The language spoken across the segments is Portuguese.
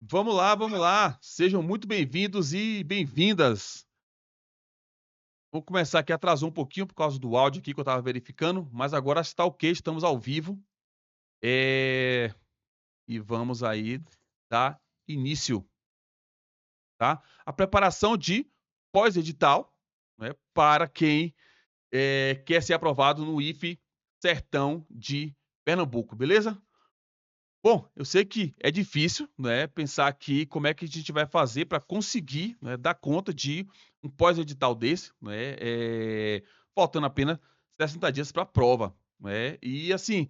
Vamos lá, vamos lá. Sejam muito bem-vindos e bem-vindas. Vou começar aqui, atrasou um pouquinho por causa do áudio aqui que eu estava verificando, mas agora está ok, estamos ao vivo. E vamos aí dar início, tá? A preparação de pós-edital, né, para quem quer ser aprovado no IFE Sertão de Pernambuco, beleza? Bom, eu sei que é difícil, né, pensar aqui como é que a gente vai fazer para conseguir, né, dar conta de um pós-edital desse, né, faltando apenas 60 dias para a prova, né. E assim,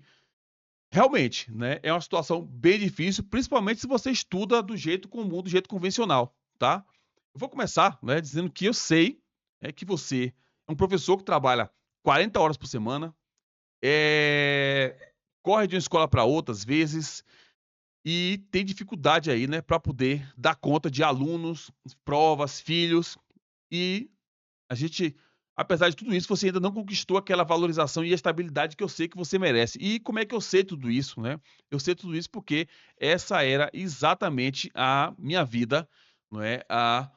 realmente, né, é uma situação bem difícil, principalmente se você estuda do jeito comum, do jeito convencional, tá. Eu vou começar, né, dizendo que eu sei, que você é um professor que trabalha 40 horas por semana, corre de uma escola para outra às vezes, e tem dificuldade aí, né, para poder dar conta de alunos, provas, filhos, e a gente, apesar de tudo isso, você ainda não conquistou aquela valorização e estabilidade que eu sei que você merece. E como é que eu sei tudo isso, né? Eu sei tudo isso porque essa era exatamente a minha vida, não é, há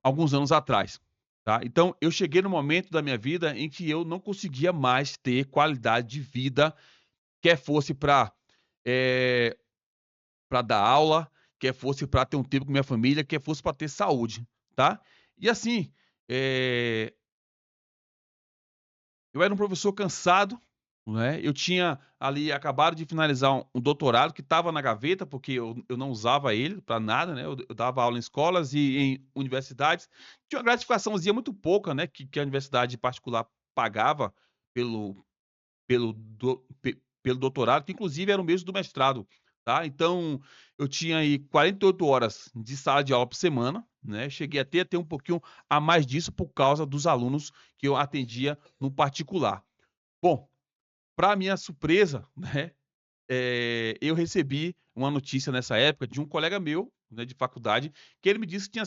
alguns anos atrás, tá. Então eu cheguei no momento da minha vida em que eu não conseguia mais ter qualidade de vida, quer fosse para dar aula, quer fosse para ter um tempo com minha família, quer fosse para ter saúde, tá. E assim, eh, eu era um professor cansado, né, eu tinha ali acabado de finalizar um doutorado que estava na gaveta, porque eu não usava ele para nada, né, eu dava aula em escolas e em universidades. Tinha uma gratificaçãozinha muito pouca, né, que a universidade particular pagava pelo pelo doutorado, que inclusive era o mesmo do mestrado, tá. Então, eu tinha aí 48 horas de sala de aula por semana, né, cheguei até a ter um pouquinho a mais disso por causa dos alunos que eu atendia no particular. Bom, para minha surpresa, né, eu recebi uma notícia nessa época de um colega meu, né, de faculdade, que ele me disse que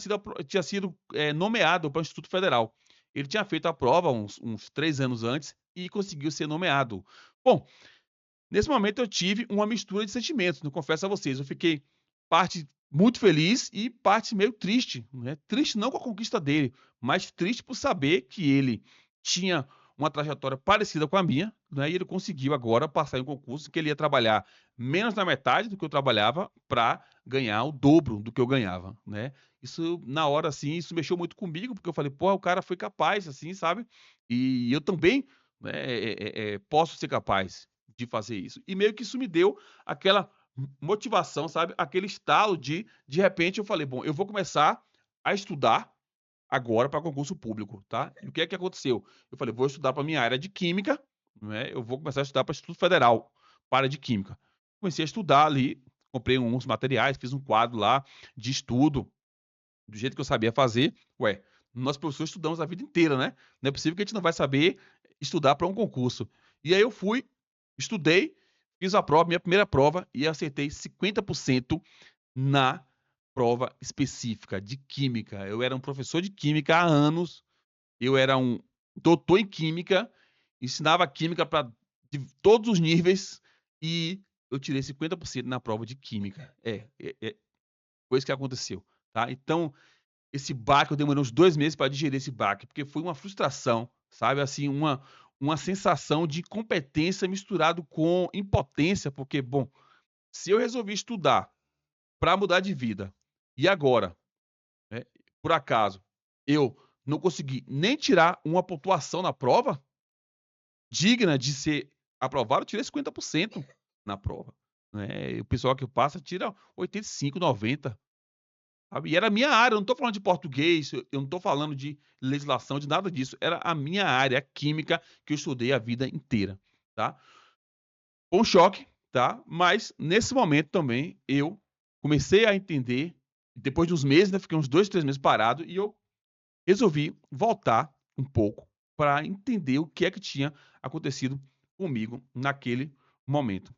tinha sido, nomeado para o Instituto Federal. Ele tinha feito a prova uns 3 anos antes e conseguiu ser nomeado. Bom, nesse momento eu tive uma mistura de sentimentos, não confesso a vocês, eu fiquei parte muito feliz e parte meio triste, né, triste não com a conquista dele, mas triste por saber que ele tinha uma trajetória parecida com a minha, né, e ele conseguiu agora passar em um concurso que ele ia trabalhar menos da metade do que eu trabalhava para ganhar o dobro do que eu ganhava, né. Isso na hora, assim, isso mexeu muito comigo, porque eu falei: "Pô, o cara foi capaz, assim, sabe, e eu também, né, posso ser capaz de fazer isso". E meio que isso me deu aquela motivação, sabe, aquele estalo de repente eu falei: "Bom, eu vou começar a estudar agora para concurso público, tá". E o que é que aconteceu? Eu falei: "Vou estudar para minha área de química, né, eu vou começar a estudar para Instituto Federal, para a área de química". Comecei a estudar ali, comprei uns materiais, fiz um quadro lá de estudo, do jeito que eu sabia fazer. Ué, nós professores estudamos a vida inteira, né, não é possível que a gente não vai saber estudar para um concurso. E aí eu fui, estudei, fiz a prova, minha primeira prova, e acertei 50% na prova específica de química. Eu era um professor de química há anos, eu era um doutor em química, ensinava química para todos os níveis e eu tirei 50% na prova de química. Foi isso que aconteceu, tá. Então, esse baque eu demorei uns 2 meses para digerir esse baque, porque foi uma frustração, sabe, assim, uma sensação de incompetência misturado com impotência, porque, bom, se eu resolvi estudar para mudar de vida, e agora, né, por acaso, eu não consegui nem tirar uma pontuação na prova digna de ser aprovado, eu tirei 50% na prova, né, e o pessoal que passa tira 85, 90, sabe. E era a minha área, eu não estou falando de português, eu não estou falando de legislação, de nada disso, era a minha área, a química, que eu estudei a vida inteira, tá. Foi um choque, tá, mas nesse momento também eu comecei a entender, depois de uns meses, né, fiquei uns 2, 3 meses parado e eu resolvi voltar um pouco para entender o que é que tinha acontecido comigo naquele momento,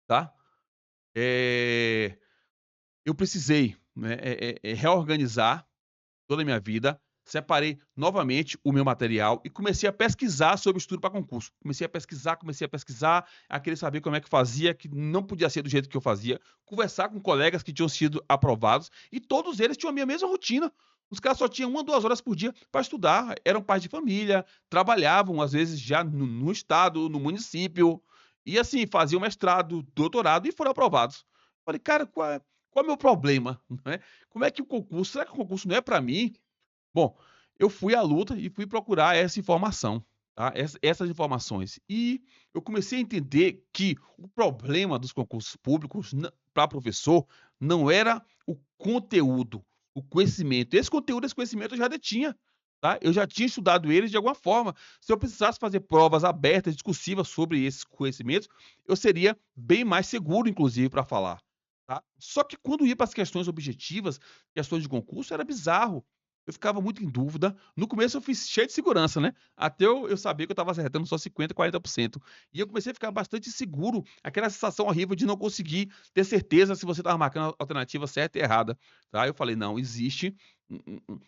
tá. Eu precisei, né, reorganizar toda a minha vida, separei novamente o meu material e comecei a pesquisar sobre estudo para concurso. Comecei a pesquisar, a querer saber como é que fazia, que não podia ser do jeito que eu fazia, conversar com colegas que tinham sido aprovados e todos eles tinham a minha mesma rotina. Os caras só tinham 1 a 2 horas por dia para estudar, eram pais de família, trabalhavam às vezes já no estado, no município, e assim, faziam mestrado, doutorado e foram aprovados. Falei: "Cara, qual é o meu problema?", né. Como é que o concurso será que o concurso não é para mim? Bom, eu fui à luta e fui procurar essa informação, tá, essas informações. E eu comecei a entender que o problema dos concursos públicos para professor não era o conteúdo, o conhecimento. Esse conteúdo, esse conhecimento eu já detinha, tá, eu já tinha estudado eles de alguma forma. Se eu precisasse fazer provas abertas, discursivas sobre esses conhecimentos, eu seria bem mais seguro, inclusive, para falar, tá. Só que quando ia para as questões objetivas, questões de concurso, era bizarro. Eu ficava muito em dúvida. No começo eu fiz cheio de segurança, né, até eu saber que eu estava acertando só 50, 40%. E eu comecei a ficar bastante inseguro, aquela sensação horrível de não conseguir ter certeza se você estava marcando a alternativa certa e errada, tá. Eu falei: "Não, existe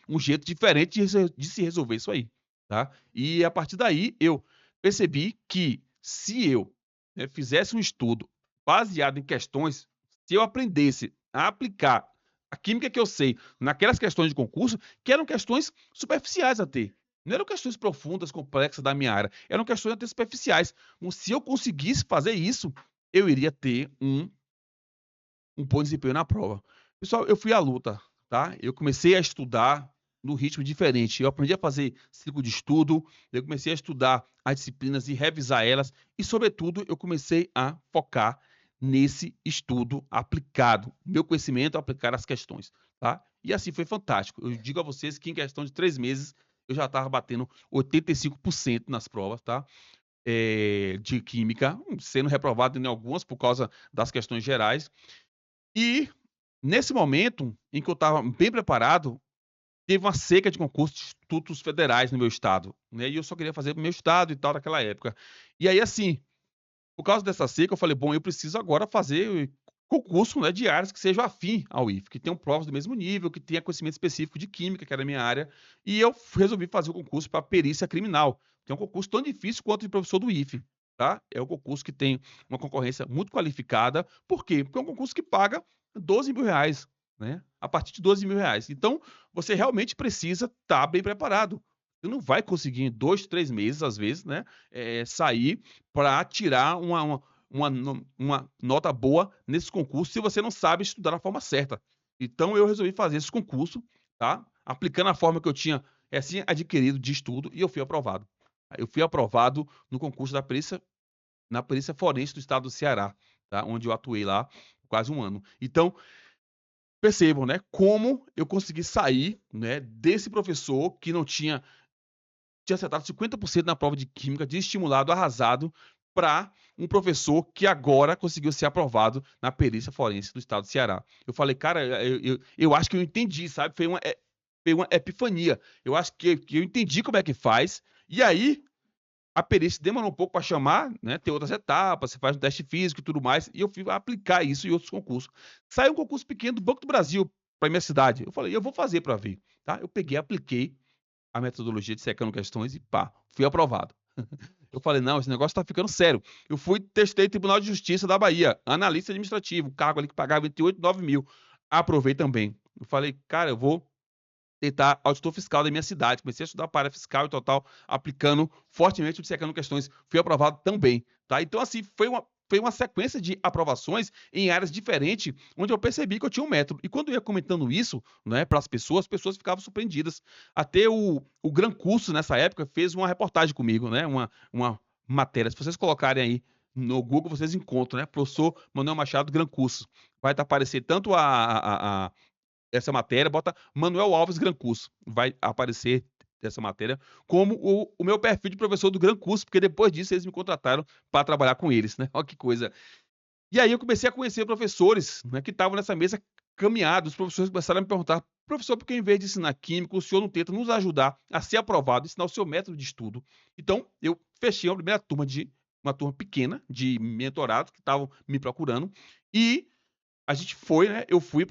um jeito diferente de se resolver isso aí", tá. E a partir daí eu percebi que se eu, né, fizesse um estudo baseado em questões, se eu aprendesse a aplicar a química que eu sei naquelas questões de concurso, que eram questões superficiais até. Não eram questões profundas, complexas da minha área, eram questões até superficiais. Se eu conseguisse fazer isso, eu iria ter um bom desempenho na prova. Pessoal, eu fui à luta, tá? Eu comecei a estudar no ritmo diferente. Eu aprendi a fazer ciclo de estudo, eu comecei a estudar as disciplinas e revisar elas, e, sobretudo, eu comecei a focar nesse estudo aplicado, meu conhecimento aplicar às questões, tá? E assim foi fantástico. Eu digo a vocês que em questão de 3 meses eu já estava batendo 85% nas provas, tá? De química, sendo reprovado em algumas por causa das questões gerais. E nesse momento em que eu estava bem preparado, teve uma seca de concursos de institutos federais no meu estado, né, e eu só queria fazer para o meu estado e tal naquela época. E aí, assim, por causa dessa seca, eu falei: "Bom, eu preciso agora fazer concurso, né, de áreas que sejam afim ao IFE, que tenham provas do mesmo nível, que tenha conhecimento específico de química, que era a minha área". E eu resolvi fazer o concurso para perícia criminal, que é um concurso tão difícil quanto de professor do IFE, tá. É um concurso que tem uma concorrência muito qualificada. Por quê? Porque é um concurso que paga R$ 12.000, né, a partir de R$ 12.000. Então, você realmente precisa estar bem preparado. Você não vai conseguir em 2, 3 meses, às vezes, né, sair para tirar uma nota boa nesse concurso se você não sabe estudar da forma certa. Então eu resolvi fazer esse concurso, tá, aplicando a forma que eu tinha, assim, adquirido de estudo, e eu fui aprovado. Eu fui aprovado no concurso da perícia na perícia forense do estado do Ceará, tá, onde eu atuei lá quase 1 ano. Então, percebam, né, como eu consegui sair, né, desse professor que não tinha acertado 50% na prova de química, de estimulado, arrasado, para um professor que agora conseguiu ser aprovado na perícia forense do estado do Ceará. Eu falei: "Cara, eu acho que eu entendi", sabe, foi uma epifania. Eu acho que eu entendi como é que faz, e aí a perícia demorou um pouco para chamar, né, tem outras etapas, você faz um teste físico e tudo mais, e eu fui aplicar isso em outros concursos. Saiu um concurso pequeno do Banco do Brasil para minha cidade, eu falei: "Eu vou fazer para ver", tá. Eu peguei, apliquei a metodologia de secando questões e pá, fui aprovado. Eu falei: "Não, esse negócio tá ficando sério". Eu fui, testei Tribunal de Justiça da Bahia, analista administrativo, cargo ali que pagava entre 8 e 9 mil. Aprovei também. Eu falei: "Cara, eu vou tentar auditor fiscal da minha cidade". Comecei a estudar para área fiscal e tal, aplicando fortemente o dissecando questões. Fui aprovado também, tá. Então, assim, foi uma sequência de aprovações em áreas diferentes, onde eu percebi que eu tinha um método. E quando eu ia comentando isso, né, para as pessoas ficavam surpreendidas. Até o Gran Curso, nessa época, fez uma reportagem comigo, né, uma matéria. Se vocês colocarem aí no Google, vocês encontram, né, professor Manuel Machado Gran Curso. Vai estar aparecer tanto essa matéria, bota Manuel Alves Gran Curso, vai aparecer essa matéria, como o meu perfil de professor do Gran Curso, porque depois disso eles me contrataram para trabalhar com eles, né, olha que coisa. E aí eu comecei a conhecer professores, né, que estavam nessa mesa caminhados, os professores começaram a me perguntar: "Professor, por que em vez de ensinar química, o senhor não tenta nos ajudar a ser aprovado, ensinar o seu método de estudo?". Então eu fechei a primeira turma, uma turma pequena de mentorados que estavam me procurando, e a gente foi, né, eu fui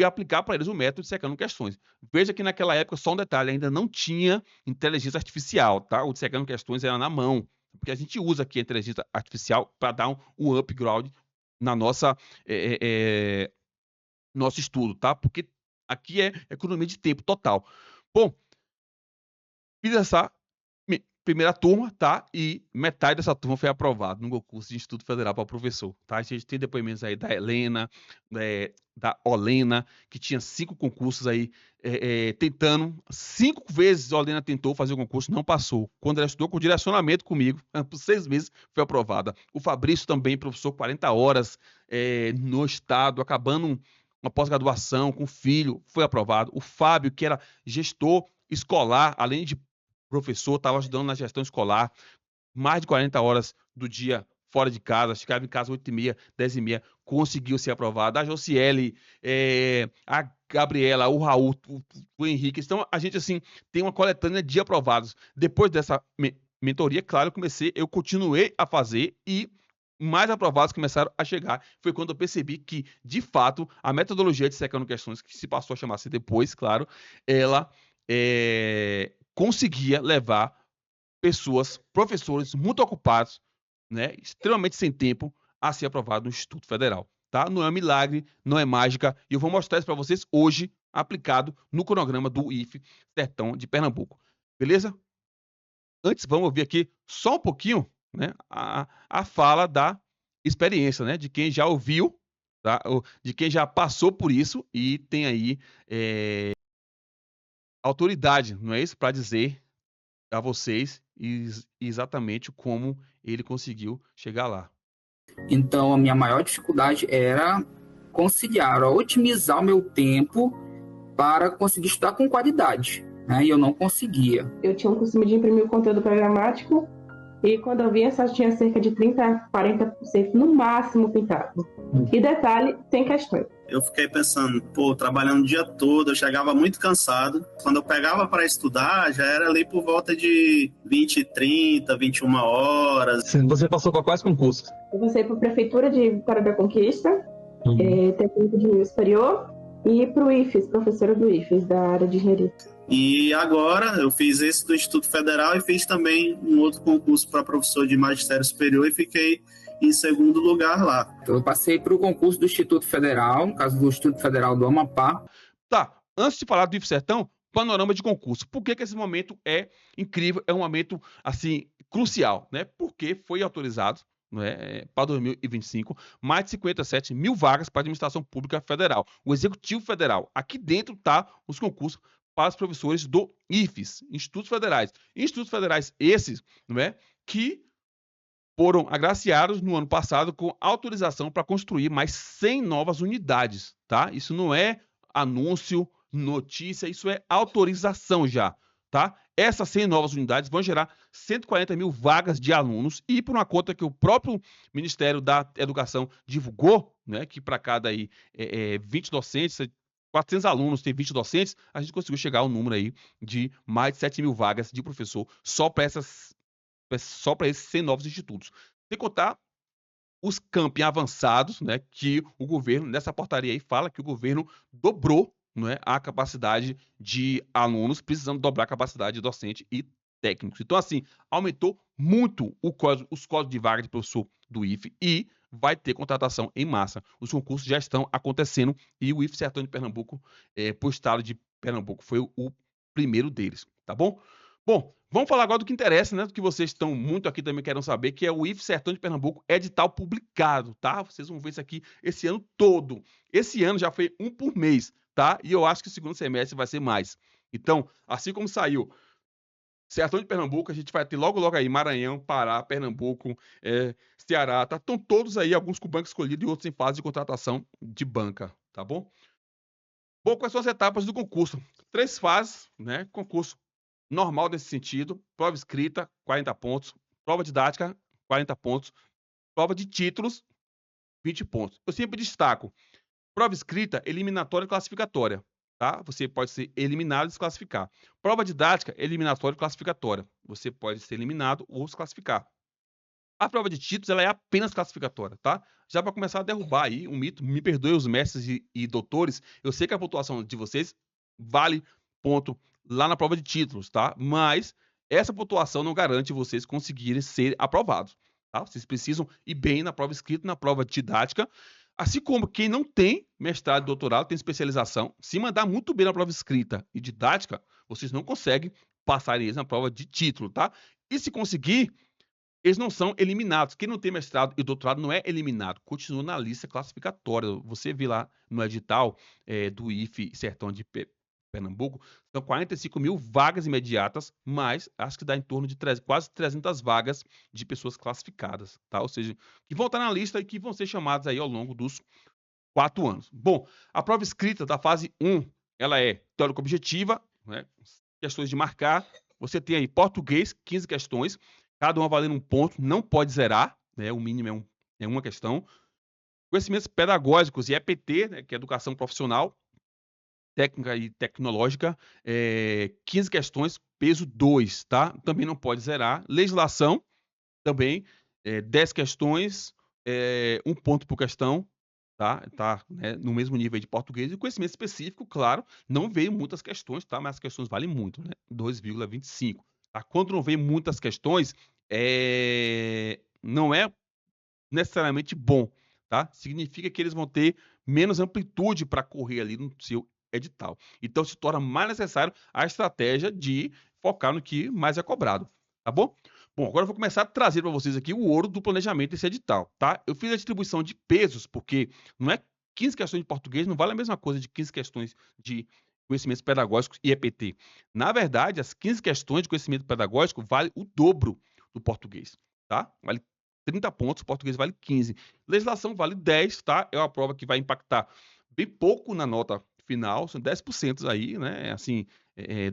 aplicar para eles o método de secando questões. Veja que naquela época, só um detalhe, ainda não tinha inteligência artificial, tá? O de secando questões era na mão, porque a gente usa aqui a inteligência artificial para dar um upgrade na nossa, nosso estudo, tá? Porque aqui é economia de tempo total. Bom, fiz essa primeira turma, tá? E metade dessa turma foi aprovada no concurso de Instituto Federal para professor, tá? A gente tem depoimentos aí da Helena, da Olena, que tinha 5 concursos aí tentando. 5 vezes a Olena tentou fazer o concurso, não passou. Quando ela estudou com direcionamento comigo, por 6 meses, foi aprovada. O Fabrício também, professor, 40 horas no estado, acabando uma pós-graduação com filho, foi aprovado. O Fábio, que era gestor escolar, além de professor, estava ajudando na gestão escolar, mais de 40 horas do dia fora de casa, chegava em casa 8h30, 10h30, conseguiu ser aprovado. A Josiele, a Gabriela, o Raul, o Henrique. Então, a gente, assim, tem uma coletânea de aprovados. Depois dessa mentoria, claro, eu continuei a fazer e mais aprovados começaram a chegar. Foi quando eu percebi que, de fato, a metodologia de secando questões, que se passou a chamar-se depois, claro, ela conseguia levar pessoas, professores muito ocupados, né, extremamente sem tempo, a ser aprovado no Instituto Federal. Tá? Não é milagre, não é mágica, e eu vou mostrar isso para vocês hoje, aplicado no cronograma do IFE Sertão de Pernambuco. Beleza? Antes, vamos ouvir aqui só um pouquinho, né, a fala da experiência, né, de quem já ouviu, tá? De quem já passou por isso e tem aí autoridade, não é isso? Para dizer a vocês exatamente como ele conseguiu chegar lá. Então, a minha maior dificuldade era conciliar, otimizar o meu tempo para conseguir estudar com qualidade, né? E eu não conseguia. Eu tinha um costume de imprimir o conteúdo programático e quando eu via, só tinha cerca de 30% a 40% no máximo pintado. E detalhe, sem questões. Eu fiquei pensando, trabalhando o dia todo, eu chegava muito cansado. Quando eu pegava para estudar, já era ali por volta de 20h30, 21 horas. Você passou por quais concursos? Eu passei por Prefeitura de Vitória da Conquista, técnico de nível superior, e para o IFES, professora do IFES, da área de engenharia. E agora eu fiz esse do Instituto Federal e fiz também um outro concurso para professor de magistério superior e fiquei em segundo lugar lá. Então, eu passei para o concurso do Instituto Federal, no caso do Instituto Federal do Amapá. Tá, antes de falar do IFE Sertão, panorama de concurso. Por que esse momento é incrível, é um momento, assim, crucial, né? Porque foi autorizado, né, para 2025, mais de 57 mil vagas para a administração pública federal. O Executivo Federal, aqui dentro tá os concursos para os professores do IFES, Institutos Federais. Institutos Federais esses, não é, que foram agraciados no ano passado com autorização para construir mais 100 novas unidades, tá? Isso não é anúncio, notícia, isso é autorização já, tá? Essas 100 novas unidades vão gerar 140 mil vagas de alunos e por uma conta que o próprio Ministério da Educação divulgou, né, que para cada aí 20 docentes, 400 alunos tem 20 docentes, a gente conseguiu chegar ao número aí de mais de 7 mil vagas de professor só para esses 100 novos institutos. Sem contar os campi avançados, né, que o governo, nessa portaria aí, fala que o governo dobrou, né, a capacidade de alunos, precisando dobrar a capacidade de docente e técnicos. Então, assim, aumentou muito os códigos de vaga de professor do IFE e vai ter contratação em massa. Os concursos já estão acontecendo e o IFE Sertão de Pernambuco, para o estado de Pernambuco, foi o primeiro deles, tá bom? Bom, vamos falar agora do que interessa, né? Do que vocês estão muito aqui também querendo saber, que é o IFE Sertão de Pernambuco, edital publicado, tá? Vocês vão ver isso aqui esse ano todo. Esse ano já foi um por mês, tá? E eu acho que o segundo semestre vai ser mais. Então, assim como saiu Sertão de Pernambuco, a gente vai ter logo aí Maranhão, Pará, Pernambuco, Ceará, tá? Estão todos aí, alguns com banco escolhido e outros em fase de contratação de banca, tá bom? Bom, quais são as etapas do concurso? 3 fases, né? Concurso normal nesse sentido, prova escrita, 40 pontos, prova didática, 40 pontos, prova de títulos, 20 pontos. Eu sempre destaco, prova escrita, eliminatória e classificatória, tá? Você pode ser eliminado e se classificar. Prova didática, eliminatória e classificatória. Você pode ser eliminado ou se classificar. A prova de títulos, ela é apenas classificatória, tá? Já para começar a derrubar aí um mito, me perdoe os mestres e doutores, eu sei que a pontuação de vocês vale ponto lá na prova de títulos, tá? Mas essa pontuação não garante vocês conseguirem ser aprovados, tá? Vocês precisam ir bem na prova escrita, na prova didática, assim como quem não tem mestrado e doutorado, tem especialização, se mandar muito bem na prova escrita e didática, vocês não conseguem passar eles na prova de título, tá? E se conseguir, eles não são eliminados. Quem não tem mestrado e doutorado não é eliminado, continua na lista classificatória. Você vê lá no edital do IFE Sertão de Pernambuco, são 45 mil vagas imediatas, mas acho que dá em torno de quase 300 vagas de pessoas classificadas, tá? Ou seja, que vão estar na lista e que vão ser chamadas aí ao longo dos 4 anos. Bom, a prova escrita da fase 1, ela é teórico-objetiva, né? Questões de marcar. Você tem aí português, 15 questões, cada uma valendo um ponto, não pode zerar, né? O mínimo é uma questão. Conhecimentos pedagógicos e EPT, né? Que é educação profissional, técnica e tecnológica, 15 questões, peso 2, tá? Também não pode zerar. Legislação, também, 10 questões, 1 ponto por questão, tá, né, no mesmo nível de português. E conhecimento específico, claro, não veio muitas questões, tá? Mas as questões valem muito, né? 2,25. Tá? Quando não vem muitas questões, não é necessariamente bom, tá? Significa que eles vão ter menos amplitude para correr ali no seu edital. Então, se torna mais necessário a estratégia de focar no que mais é cobrado, tá bom? Bom, agora eu vou começar a trazer para vocês aqui o ouro do planejamento desse edital, tá? Eu fiz a distribuição de pesos, porque não é 15 questões de português, não vale a mesma coisa de 15 questões de conhecimentos pedagógicos e EPT. Na verdade, as 15 questões de conhecimento pedagógico vale o dobro do português, tá? Vale 30 pontos, o português vale 15. Legislação vale 10, tá? É uma prova que vai impactar bem pouco na nota final, são 10% aí, né? Assim,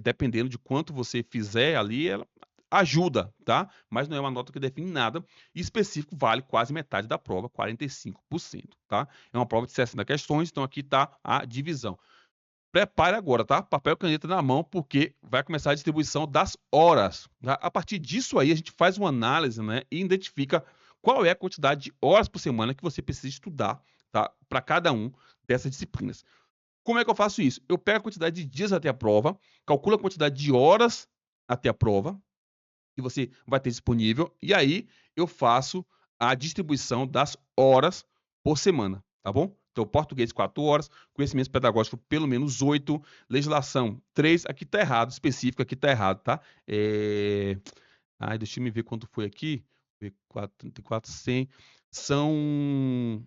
dependendo de quanto você fizer ali, ela ajuda, tá? Mas não é uma nota que define nada. E específico vale quase metade da prova, 45%, tá? É uma prova de 60 questões, então aqui tá a divisão. Prepare agora, tá? Papel e caneta na mão, porque vai começar a distribuição das horas. Tá? A partir disso aí, a gente faz uma análise, né? E identifica qual é a quantidade de horas por semana que você precisa estudar, tá? Para cada um dessas disciplinas. Como é que eu faço isso? Eu pego a quantidade de dias até a prova, calculo a quantidade de horas até a prova, que você vai ter disponível, e aí eu faço a distribuição das horas por semana, tá bom? Então, português 4 horas, conhecimento pedagógico pelo menos 8, legislação 3, aqui tá errado, específico aqui tá errado, tá? Deixa eu me ver quanto foi aqui, 34, 100, são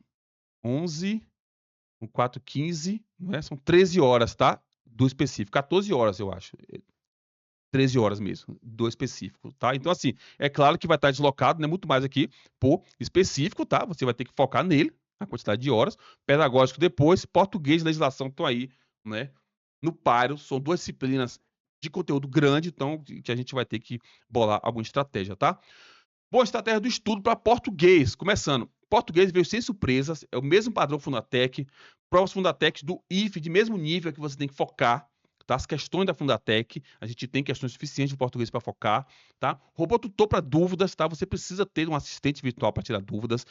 11, 4, 15, né? São 13 horas, tá? Do específico, 14 horas eu acho. 13 horas mesmo, do específico, tá? Então, assim, é claro que vai estar deslocado, né? Muito mais aqui por específico, tá? Você vai ter que focar nele, a quantidade de horas. Pedagógico depois, português e legislação estão aí, né? No páreo, são 2 disciplinas de conteúdo grande, então, que a gente vai ter que bolar alguma estratégia, tá? Boa estratégia do estudo para português, começando. Português veio sem surpresas, é o mesmo padrão Fundatec, provas Fundatec do IFE, de mesmo nível que você tem que focar, tá? As questões da Fundatec, a gente tem questões suficientes de português para focar, tá? Robô tutor para dúvidas, tá? Você precisa ter um assistente virtual para tirar dúvidas.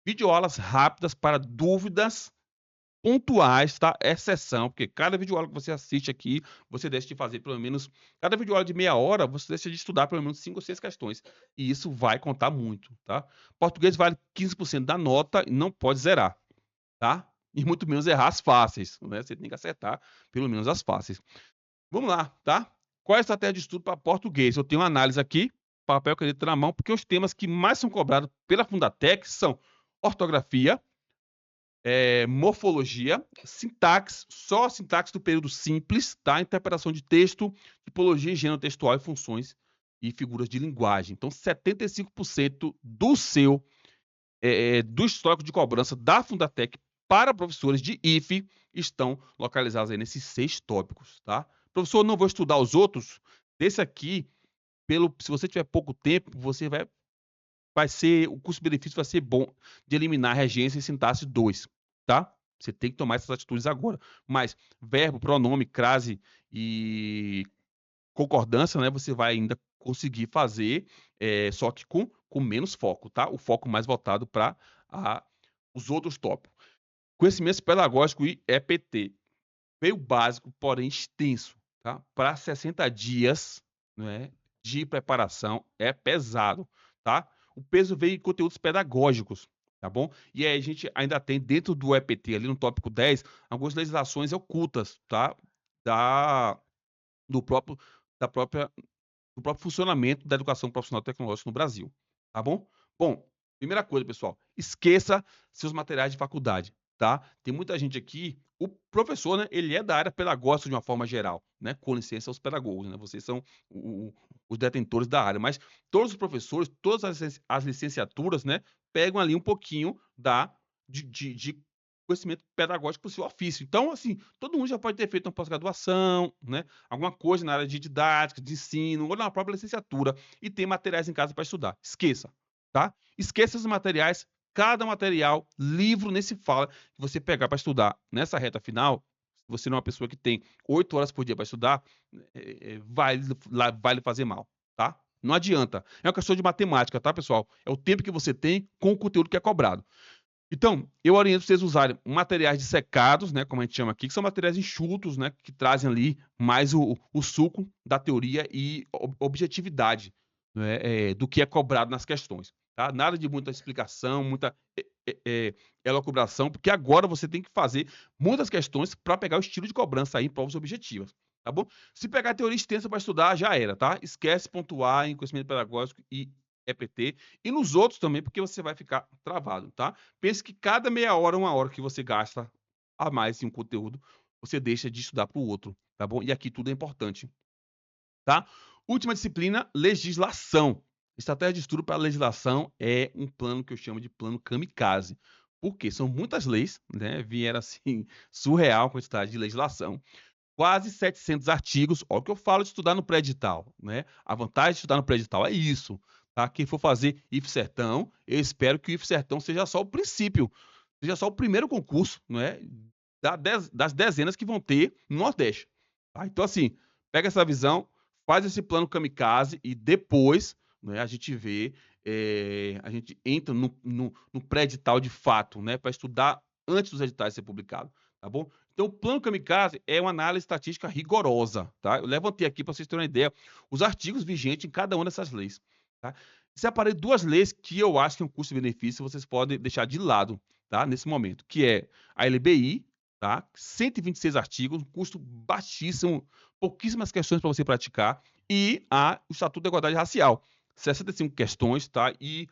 Videoaulas rápidas para dúvidas pontuais, tá? Exceção, porque cada videoaula que você assiste aqui, você deixa de fazer pelo menos, cada videoaula de meia hora, você deixa de estudar pelo menos 5 ou 6 questões. E isso vai contar muito, tá? Português vale 15% da nota e não pode zerar, tá? E muito menos errar as fáceis, né? Você tem que acertar pelo menos as fáceis. Vamos lá, tá? Qual é a estratégia de estudo para português? Eu tenho uma análise aqui, papel e caneta na mão, porque os temas que mais são cobrados pela Fundatec são ortografia, morfologia, sintaxe, só a sintaxe do período simples, tá? Interpretação de texto, tipologia, gênero textual e funções e figuras de linguagem. Então, 75% do histórico de cobrança da Fundatec para professores de IFE estão localizados aí nesses 6 tópicos, tá? Professor, não vou estudar os outros. Desse aqui, se você tiver pouco tempo, você o custo-benefício vai ser bom de eliminar regência e sintaxe 2, tá? Você tem que tomar essas atitudes agora. Mas verbo, pronome, crase e concordância, né? Você vai ainda conseguir fazer, só que com com menos foco, tá? O foco mais voltado para os outros tópicos. Conhecimentos pedagógicos e EPT. Meio básico, porém extenso, tá? Para 60 dias, né, de preparação é pesado, tá? O peso veio em conteúdos pedagógicos, tá bom? E aí a gente ainda tem dentro do EPT, ali no tópico 10, algumas legislações ocultas, tá? Do próprio funcionamento da educação profissional tecnológica no Brasil, tá bom? Bom, primeira coisa, pessoal, esqueça seus materiais de faculdade, tá? Tem muita gente aqui, o professor, né, ele é da área pedagógica de uma forma geral, né? Com licença aos pedagogos, né? Vocês são os detentores da área, mas todos os professores, todas as licenciaturas, né, pegam ali um pouquinho de conhecimento pedagógico para o seu ofício. Então, assim, todo mundo já pode ter feito uma pós-graduação, né? Alguma coisa na área de didática, de ensino, ou na própria licenciatura, e tem materiais em casa para estudar. Esqueça, tá? Esqueça os materiais, cada material, livro nesse fala, que você pegar para estudar nessa reta final, se você não é uma pessoa que tem 8 horas por dia para estudar, vai lhe fazer mal, tá? Não adianta. É uma questão de matemática, tá, pessoal? É o tempo que você tem com o conteúdo que é cobrado. Então, eu oriento vocês a usarem materiais dissecados, né, como a gente chama aqui, que são materiais enxutos, né, que trazem ali mais o suco da teoria e objetividade, né, do que é cobrado nas questões. Tá? Nada de muita explicação, muita elucubração, porque agora você tem que fazer muitas questões para pegar o estilo de cobrança aí em provas objetivas. Tá bom? Se pegar teoria extensa para estudar, já era, tá? Esquece pontuar em conhecimento pedagógico e EPT, e nos outros também, porque você vai ficar travado, tá? Pense que cada meia hora, uma hora que você gasta a mais em um conteúdo, você deixa de estudar para o outro, tá bom? E aqui tudo é importante, tá? Última disciplina, legislação. Estratégia de estudo para a legislação é um plano que eu chamo de plano kamikaze. Por quê? São muitas leis, né? Vieram assim, surreal a quantidade de legislação. Quase 700 artigos. Olha o que eu falo de estudar no pré-edital, né? A vantagem de estudar no pré-edital é isso. Tá? Quem for fazer IF-Sertão, eu espero que o IF-Sertão seja só o princípio, seja só o primeiro concurso, não é? Das dezenas que vão ter no Nordeste. Tá? Então, assim, pega essa visão, faz esse plano kamikaze e depois, né, a gente vê, a gente entra no pré-edital de fato, né, para estudar antes dos editais ser publicados, tá bom? Então, o plano kamikaze é uma análise estatística rigorosa, tá? Eu levantei aqui para vocês terem uma ideia os artigos vigentes em cada uma dessas leis. Tá? Separei 2 leis que eu acho que é um custo-benefício, vocês podem deixar de lado, tá? Nesse momento, que é a LBI, tá? 126 artigos, um custo baixíssimo, pouquíssimas questões para você praticar, e o Estatuto da Igualdade Racial, 65 questões, tá? E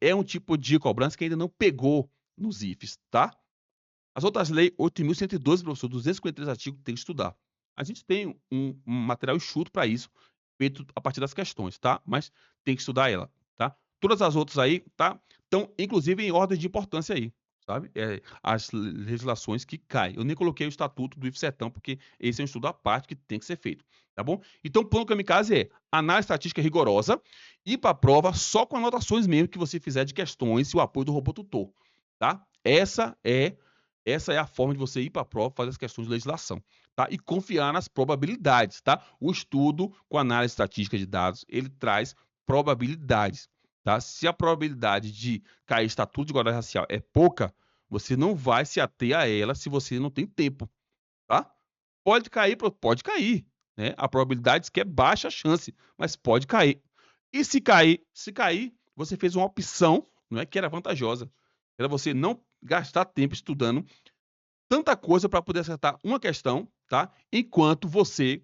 é um tipo de cobrança que ainda não pegou nos IFES, tá? As outras leis, 8.112, professor, 253 artigos, tem que estudar. A gente tem um material enxuto para isso, feito a partir das questões, tá? Mas tem que estudar ela, tá? Todas as outras aí, tá? Estão, inclusive, em ordem de importância aí, sabe? As legislações que caem. Eu nem coloquei o estatuto do IF-Sertão, porque esse é um estudo à parte que tem que ser feito, tá bom? Então, o plano kamikaze é análise estatística rigorosa e para a prova só com anotações mesmo que você fizer de questões e o apoio do robô tutor, tá? Essa é a forma de você ir para a prova, fazer as questões de legislação, tá? E confiar nas probabilidades, tá? O estudo com análise estatística de dados, ele traz probabilidades, tá? Se a probabilidade de cair estatuto de igualdade racial é pouca, você não vai se ater a ela se você não tem tempo, tá? Pode cair, né? A probabilidade que é baixa a chance, mas pode cair. E se cair, você fez uma opção, não é, que era vantajosa. Era você não gastar tempo estudando tanta coisa para poder acertar uma questão, tá? Enquanto você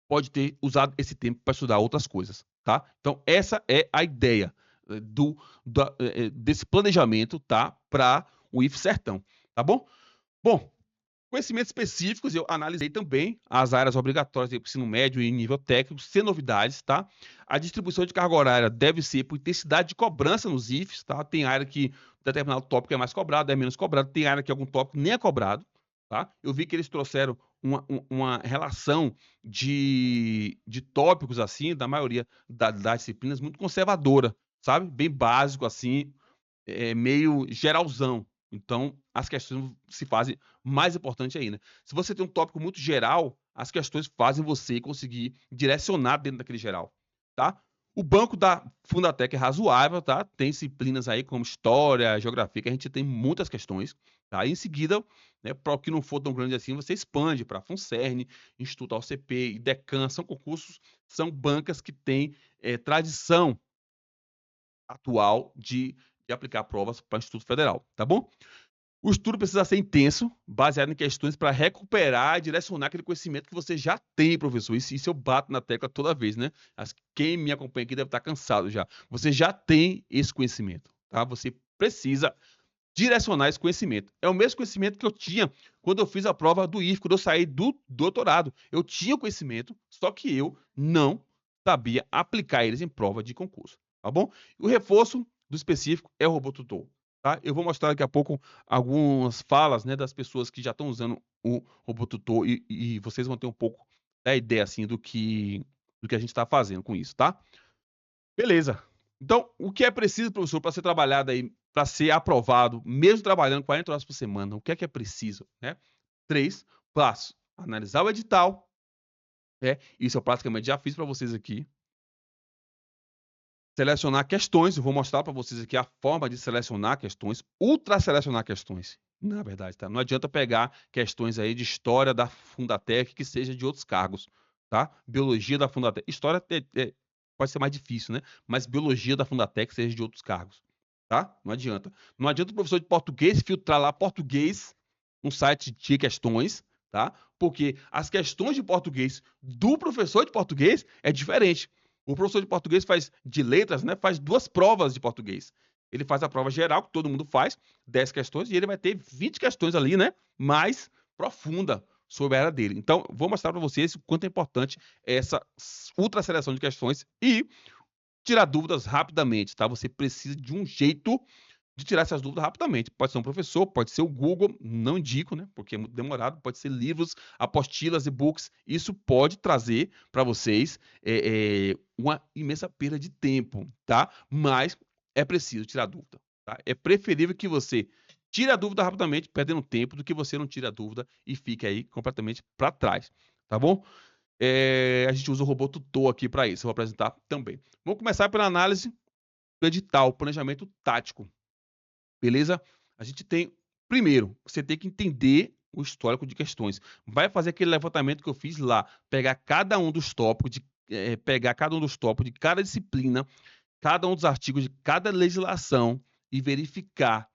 pode ter usado esse tempo para estudar outras coisas, tá? Então, essa é a ideia desse planejamento, tá? Para o IF-Sertão, tá bom? Bom, conhecimentos específicos, eu analisei também as áreas obrigatórias de ensino médio e nível técnico, sem novidades, tá? A distribuição de carga horária deve ser por intensidade de cobrança nos IFs, tá? Tem área que determinado tópico é mais cobrado, é menos cobrado, tem área que algum tópico nem é cobrado, tá? Eu vi que eles trouxeram uma relação de tópicos, assim, da maioria das disciplinas, muito conservadora, sabe? Bem básico, assim, meio geralzão. Então, as questões se fazem mais importante ainda. Se você tem um tópico muito geral, as questões fazem você conseguir direcionar dentro daquele geral, tá? O banco da Fundatec é razoável, tá? Tem disciplinas aí como História, Geografia, que a gente tem muitas questões, tá? E em seguida, né, para o que não for tão grande assim, você expande para FUNCERN, Instituto AOCP, IDECAN, são concursos, são bancas que têm tradição atual de aplicar provas para o Instituto Federal, tá bom? O estudo precisa ser intenso, baseado em questões para recuperar e direcionar aquele conhecimento que você já tem, professor. Isso eu bato na tecla toda vez, né? Quem me acompanha aqui deve estar cansado já. Você já tem esse conhecimento, tá? Você precisa direcionar esse conhecimento. É o mesmo conhecimento que eu tinha quando eu fiz a prova do IF, quando eu saí do doutorado. Eu tinha o conhecimento, só que eu não sabia aplicar eles em prova de concurso, tá bom? O reforço do específico é o robô tutor. Tá? Eu vou mostrar daqui a pouco algumas falas, né, das pessoas que já estão usando o robô tutor e vocês vão ter um pouco da ideia assim, do que a gente está fazendo com isso, tá? Beleza. Então, o que é preciso, professor, para ser trabalhado aí, para ser aprovado, mesmo trabalhando 40 horas por semana? O que é preciso? Né? 3 passos. Analisar o edital. Isso eu praticamente já fiz para vocês aqui. Selecionar questões, eu vou mostrar para vocês aqui a forma de selecionar questões, ultra-selecionar questões, na verdade, tá? Não adianta pegar questões aí de história da Fundatec que seja de outros cargos, tá? Biologia da Fundatec, história pode ser mais difícil, né? Mas biologia da Fundatec seja de outros cargos, tá? Não adianta. Não adianta o professor de português filtrar lá português, um site de questões, tá? Porque as questões de português do professor de português é diferente. O professor de português de letras, né, faz 2 provas de português. Ele faz a prova geral, que todo mundo faz, 10 questões, e ele vai ter 20 questões ali, né, mais profunda sobre a área dele. Então, vou mostrar para vocês o quanto é importante essa ultra seleção de questões e tirar dúvidas rapidamente, tá? Você precisa de um jeito de tirar essas dúvidas rapidamente. Pode ser um professor, pode ser o Google, não indico, né? Porque é muito demorado. Pode ser livros, apostilas, e-books. Isso pode trazer para vocês uma imensa perda de tempo, tá? Mas é preciso tirar dúvida, tá? É preferível que você tire a dúvida rapidamente, perdendo tempo, do que você não tire a dúvida e fique aí completamente para trás, tá bom? A gente usa o robô tutor aqui para isso. Eu vou apresentar também. Vamos começar pela análise do edital, planejamento tático. Beleza? A gente tem, primeiro, você tem que entender o histórico de questões. Vai fazer aquele levantamento que eu fiz lá, pegar cada um dos tópicos de cada disciplina, cada um dos artigos de cada legislação e verificar,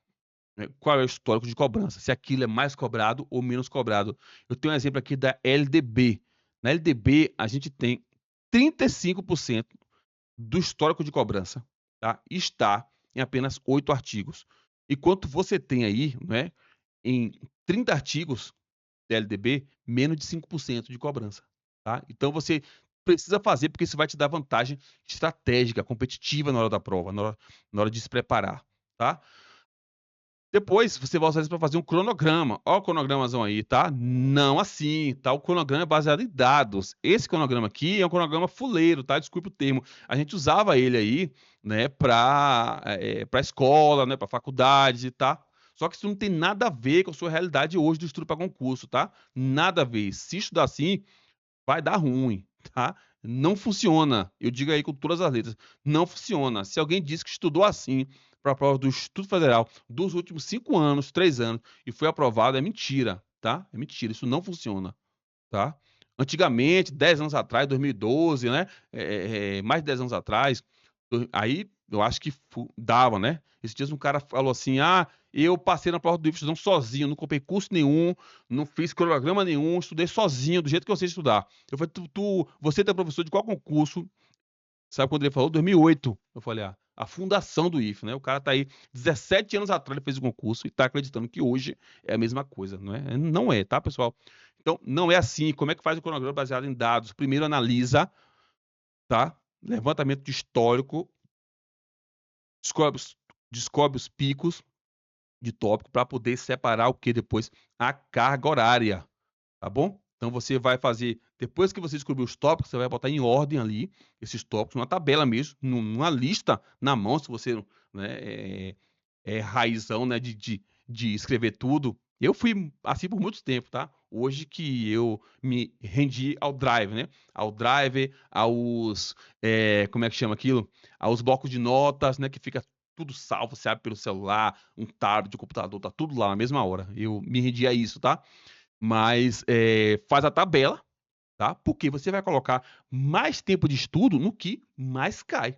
né, qual é o histórico de cobrança, se aquilo é mais cobrado ou menos cobrado. Eu tenho um exemplo aqui da LDB. Na LDB, a gente tem 35% do histórico de cobrança, tá? Está em apenas 8 artigos. Enquanto você tem aí, né, em 30 artigos da LDB, menos de 5% de cobrança, tá? Então você precisa fazer, porque isso vai te dar vantagem estratégica, competitiva na hora da prova, na hora de se preparar, tá? Depois você vai usar isso para fazer um cronograma. Olha o cronogramazão aí, tá? Não assim, tá? O cronograma é baseado em dados. Esse cronograma aqui é um cronograma fuleiro, tá? Desculpe o termo. A gente usava ele aí, né, para escola, né, para faculdade, tá? Só que isso não tem nada a ver com a sua realidade hoje do estudo para concurso, tá? Nada a ver. Se estudar assim, vai dar ruim, tá? Não funciona. Eu digo aí com todas as letras. Não funciona. Se alguém diz que estudou assim para a prova do Instituto Federal dos últimos 5 anos, 3 anos, e foi aprovado, é mentira, tá? É mentira. Isso não funciona, tá? Antigamente, 10 anos atrás, 2012, né? Mais de 10 anos atrás, aí eu acho que dava, né? Esses dias um cara falou assim, eu passei na prova do IFES sozinho, não comprei curso nenhum, não fiz cronograma nenhum, estudei sozinho, do jeito que eu sei estudar. Eu falei, você é professor de qual concurso? Sabe quando ele falou? 2008. Eu falei, a fundação do IFE, né? O cara tá aí 17 anos atrás, ele fez o concurso e tá acreditando que hoje é a mesma coisa, não é? Não é, tá, pessoal? Então, não é assim. Como é que faz o cronograma baseado em dados? Primeiro analisa, tá? Levantamento de histórico, descobre os picos de tópico para poder separar o que depois? A carga horária, tá bom? Então você vai fazer, depois que você descobrir os tópicos, você vai botar em ordem ali esses tópicos, numa tabela mesmo, numa lista na mão, se você, né, raizão, né, de escrever tudo, Eu fui assim por muito tempo, tá? Hoje que eu me rendi ao Drive, né? Ao Drive, aos... como é que chama aquilo? Aos blocos de notas, né? Que fica tudo salvo, você abre pelo celular, um tablet, um computador, tá tudo lá na mesma hora. Eu me rendi a isso, tá? Mas faz a tabela, tá? Porque você vai colocar mais tempo de estudo no que mais cai.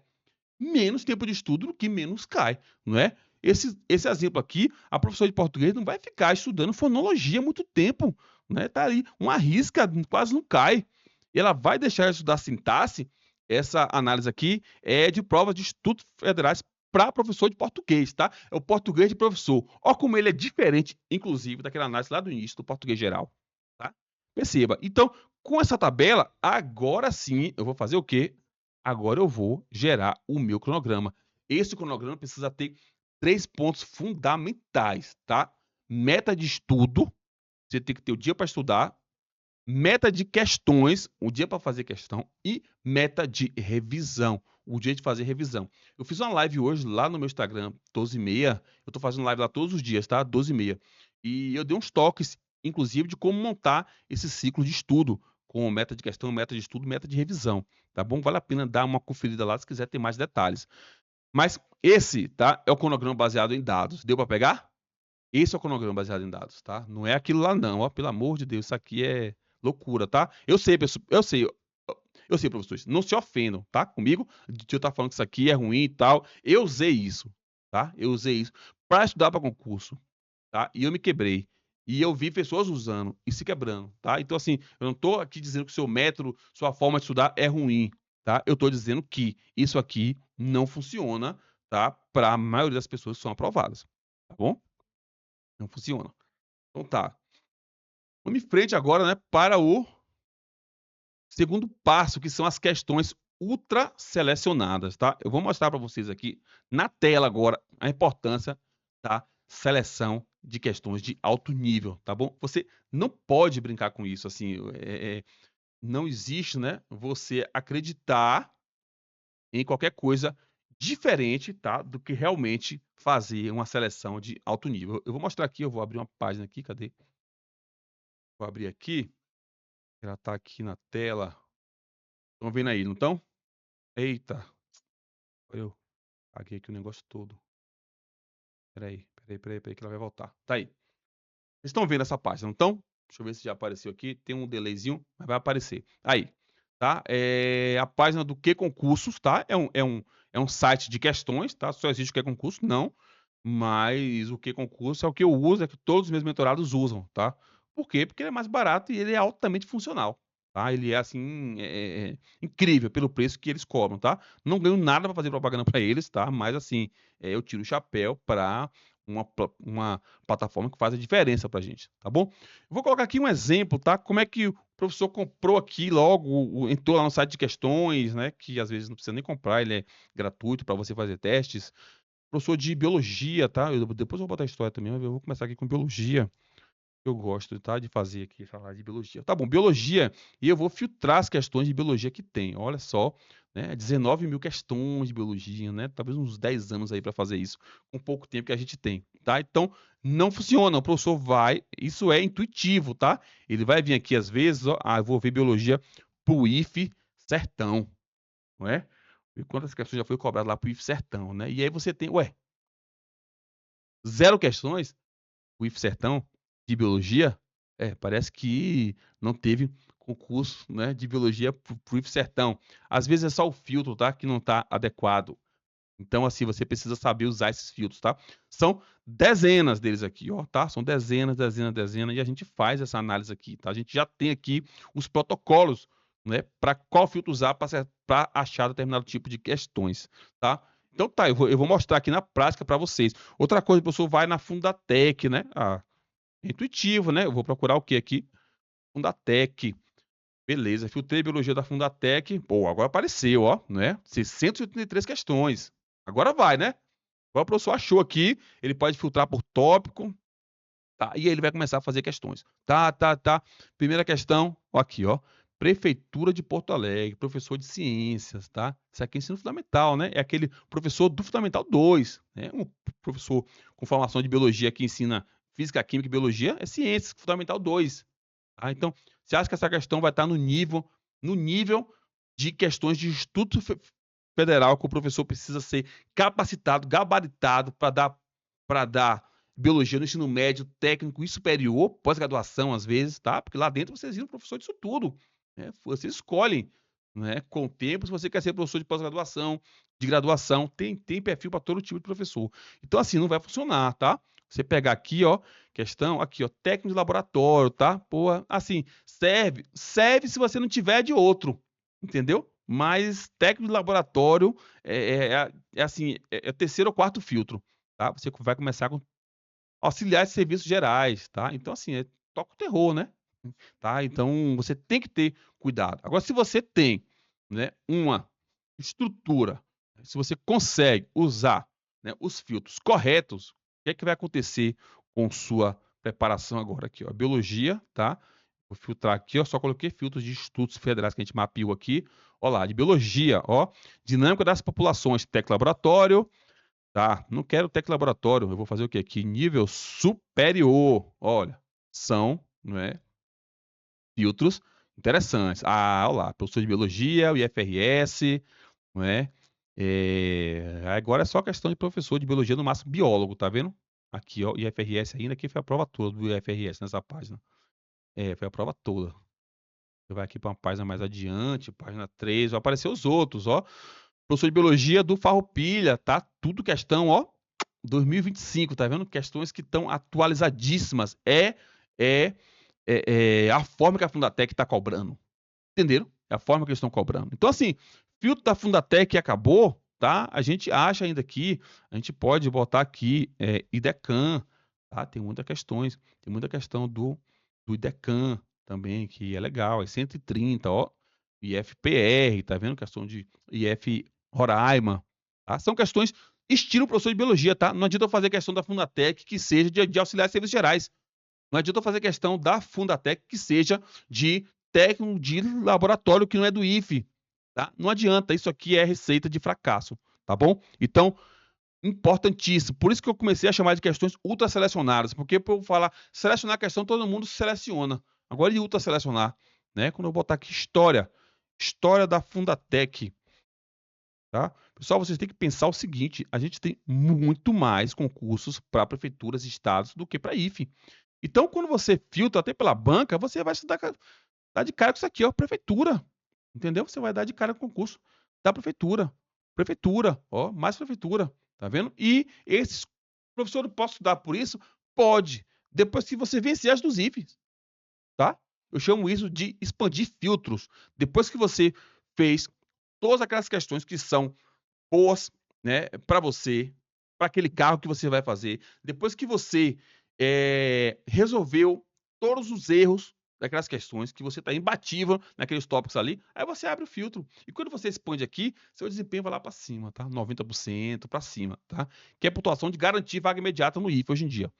Menos tempo de estudo no que menos cai, não é? Esse exemplo aqui, a professora de português não vai ficar estudando fonologia muito tempo, né? Tá ali, uma risca quase não cai. E ela vai deixar de estudar sintaxe. Essa análise aqui é de provas de estudos federais para professor de português, tá? É o português de professor. Olha como ele é diferente, inclusive, daquela análise lá do início do português geral, tá? Perceba. Então, com essa tabela, agora sim, eu vou fazer o quê? Agora eu vou gerar o meu cronograma. Esse cronograma precisa ter 3 pontos fundamentais, tá? Meta de estudo, você tem que ter o dia para estudar. Meta de questões, o dia para fazer questão. E meta de revisão, o dia de fazer revisão. Eu fiz uma live hoje lá no meu Instagram, 12h30. Eu tô fazendo live lá todos os dias, tá? 12h30. E eu dei uns toques, inclusive, de como montar esse ciclo de estudo, com meta de questão, meta de estudo, meta de revisão, tá bom? Vale a pena dar uma conferida lá se quiser ter mais detalhes. Mas esse, tá? É o cronograma baseado em dados. Deu para pegar? Esse é o cronograma baseado em dados, tá? Não é aquilo lá não, ó. Pelo amor de Deus, isso aqui é loucura, tá? Eu sei, professores, não se ofendam, tá? Comigo, de eu estar falando que isso aqui é ruim e tal. Eu usei isso, tá? Eu usei isso para estudar para concurso, tá? E eu me quebrei. E eu vi pessoas usando e se quebrando, tá? Então, assim, eu não tô aqui dizendo que o seu método, sua forma de estudar é ruim, tá? Eu tô dizendo que isso aqui não funciona, tá? Para a maioria das pessoas que são aprovadas, tá bom? Não funciona. Então tá. Vamos em frente agora, né, para o segundo passo, que são as questões ultra selecionadas, tá? Eu vou mostrar para vocês aqui na tela agora a importância da seleção de questões de alto nível, tá bom? Você não pode brincar com isso, assim, não existe, né, você acreditar em qualquer coisa diferente, tá, do que realmente fazer uma seleção de alto nível. Eu vou mostrar aqui, eu vou abrir uma página aqui, cadê? Vou abrir aqui, ela tá aqui na tela. Estão vendo aí, não estão? Eita, eu apaguei aqui o negócio todo. Peraí, que ela vai voltar. Tá aí. Vocês estão vendo essa página, não estão? Deixa eu ver se já apareceu aqui. Tem um delayzinho, mas vai aparecer. Aí, tá? É a página do Que Concursos, tá? É um site de questões, tá? Só existe o Que Concurso? Não. Mas o Que Concurso é o que eu uso, é que todos os meus mentorados usam, tá? Por quê? Porque ele é mais barato e ele é altamente funcional, tá? Ele é, assim, incrível pelo preço que eles cobram, tá? Não ganho nada para fazer propaganda para eles, tá? Mas, assim, eu tiro o chapéu para uma plataforma que faz a diferença pra gente, tá bom? Eu vou colocar aqui um exemplo, tá? Como é que o professor comprou aqui logo, entrou lá no site de questões, né? Que às vezes não precisa nem comprar, ele é gratuito para você fazer testes. Professor de biologia, tá? Depois eu vou botar a história também, mas eu vou começar aqui com biologia. Eu gosto, tá? De fazer aqui, falar de biologia. Tá bom, biologia, e eu vou filtrar as questões de biologia que tem. Olha só, né? 19 mil questões de biologia, né? Talvez uns 10 anos aí para fazer isso, com pouco tempo que a gente tem, tá? Então, não funciona. O professor vai, isso é intuitivo, tá? Ele vai vir aqui às vezes, ó, eu vou ver biologia pro IF Sertão, não é? E quantas questões já foi cobrado lá pro IF Sertão, né? E aí você tem, 0 questões, o IF Sertão, de biologia, parece que não teve concurso, né, de biologia pro IF Sertão. Às vezes é só o filtro, tá, que não está adequado. Então, assim, você precisa saber usar esses filtros, tá? São dezenas deles aqui, ó, tá? São dezenas, e a gente faz essa análise aqui, tá? A gente já tem aqui os protocolos, né, para qual filtro usar para achar determinado tipo de questões, tá? Então, tá, eu vou mostrar aqui na prática para vocês. Outra coisa, o professor vai na Fundatec, né? Intuitivo, né? Eu vou procurar o que aqui? Fundatec. Beleza, filtrei biologia da Fundatec. Pô, agora apareceu, ó, né? 683 questões. Agora vai, né? Agora o professor achou aqui, ele pode filtrar por tópico, tá? E aí ele vai começar a fazer questões. Tá. Primeira questão, ó, aqui, ó. Prefeitura de Porto Alegre, professor de ciências, tá? Isso aqui é ensino fundamental, né? É aquele professor do Fundamental 2, né? Um professor com formação de biologia que ensina física, química e biologia é ciências, fundamental 2. Tá? Então, você acha que essa questão vai estar no nível de questões de Instituto Federal, que o professor precisa ser capacitado, gabaritado para dar biologia no ensino médio, técnico e superior, pós-graduação às vezes, tá? Porque lá dentro vocês viram professor disso tudo. Né? Vocês escolhem, né, com o tempo, se você quer ser professor de pós-graduação, de graduação, tem perfil para todo tipo de professor. Então, assim, não vai funcionar, tá? Você pegar aqui, ó, questão, aqui, ó, técnico de laboratório, tá? Pô, assim, serve se você não tiver de outro, entendeu? Mas técnico de laboratório assim, é o terceiro ou quarto filtro, tá? Você vai começar com auxiliar de serviços gerais, tá? Então, assim, toca o terror, né? Tá? Então, você tem que ter cuidado. Agora, se você tem, né, uma estrutura, se você consegue usar, né, os filtros corretos, o que vai acontecer com sua preparação agora aqui, ó? Biologia, tá? Vou filtrar aqui, ó, só coloquei filtros de institutos federais que a gente mapeou aqui. Ó lá, de biologia, ó, dinâmica das populações, técnico laboratório, tá? Não quero técnico laboratório, eu vou fazer o quê aqui? Nível superior. Olha, são, não é, filtros interessantes. Ah, olha lá, professor de biologia, o IFRS, não é? Agora é só questão de professor de biologia, no máximo biólogo, tá vendo? Aqui, ó, IFRS ainda, aqui foi a prova toda do IFRS nessa página. Foi a prova toda. Você vai aqui para uma página mais adiante, página 3, vai aparecer os outros, ó. Professor de biologia do Farroupilha, tá? Tudo questão, ó, 2025, tá vendo? Questões que estão atualizadíssimas. A forma que a Fundatec está cobrando. Entenderam? É a forma que eles estão cobrando. Então, assim, filtro da Fundatec acabou, tá? A gente acha ainda aqui, a gente pode botar aqui IDECAN, tá? Tem muitas questões, tem muita questão do IDECAN também, que é legal, é 130, ó, IFPR, tá vendo? Questão de IF Roraima, tá? São questões estilo professor de biologia, tá? Não adianta eu fazer questão da Fundatec que seja de auxiliar de serviços gerais. Não adianta eu fazer questão da Fundatec que seja de técnico de laboratório que não é do IFE, tá? Não adianta, isso aqui é receita de fracasso, tá bom? Então, importantíssimo. Por isso que eu comecei a chamar de questões ultra selecionadas, porque por eu falar selecionar a questão, todo mundo seleciona. Agora, de ultra selecionar, né? Quando eu botar aqui história da Fundatec, tá? Pessoal, vocês têm que pensar o seguinte, a gente tem muito mais concursos para prefeituras e estados do que para IFE. Então, quando você filtra até pela banca, você vai se dar de cara com isso aqui, ó, prefeitura. Entendeu? Você vai dar de cara com o concurso da prefeitura. Prefeitura, ó, mais prefeitura. Tá vendo? E esses professor, eu posso estudar por isso? Pode. Depois que você vencer as dos IFES, tá? Eu chamo isso de expandir filtros. Depois que você fez todas aquelas questões que são boas, né, para você, para aquele carro que você vai fazer, depois que você resolveu todos os erros daquelas questões, que você está imbatível naqueles tópicos ali, aí você abre o filtro. E quando você expande aqui, seu desempenho vai lá para cima, tá? 90% para cima, tá? Que é a pontuação de garantir vaga imediata no IFE hoje em dia.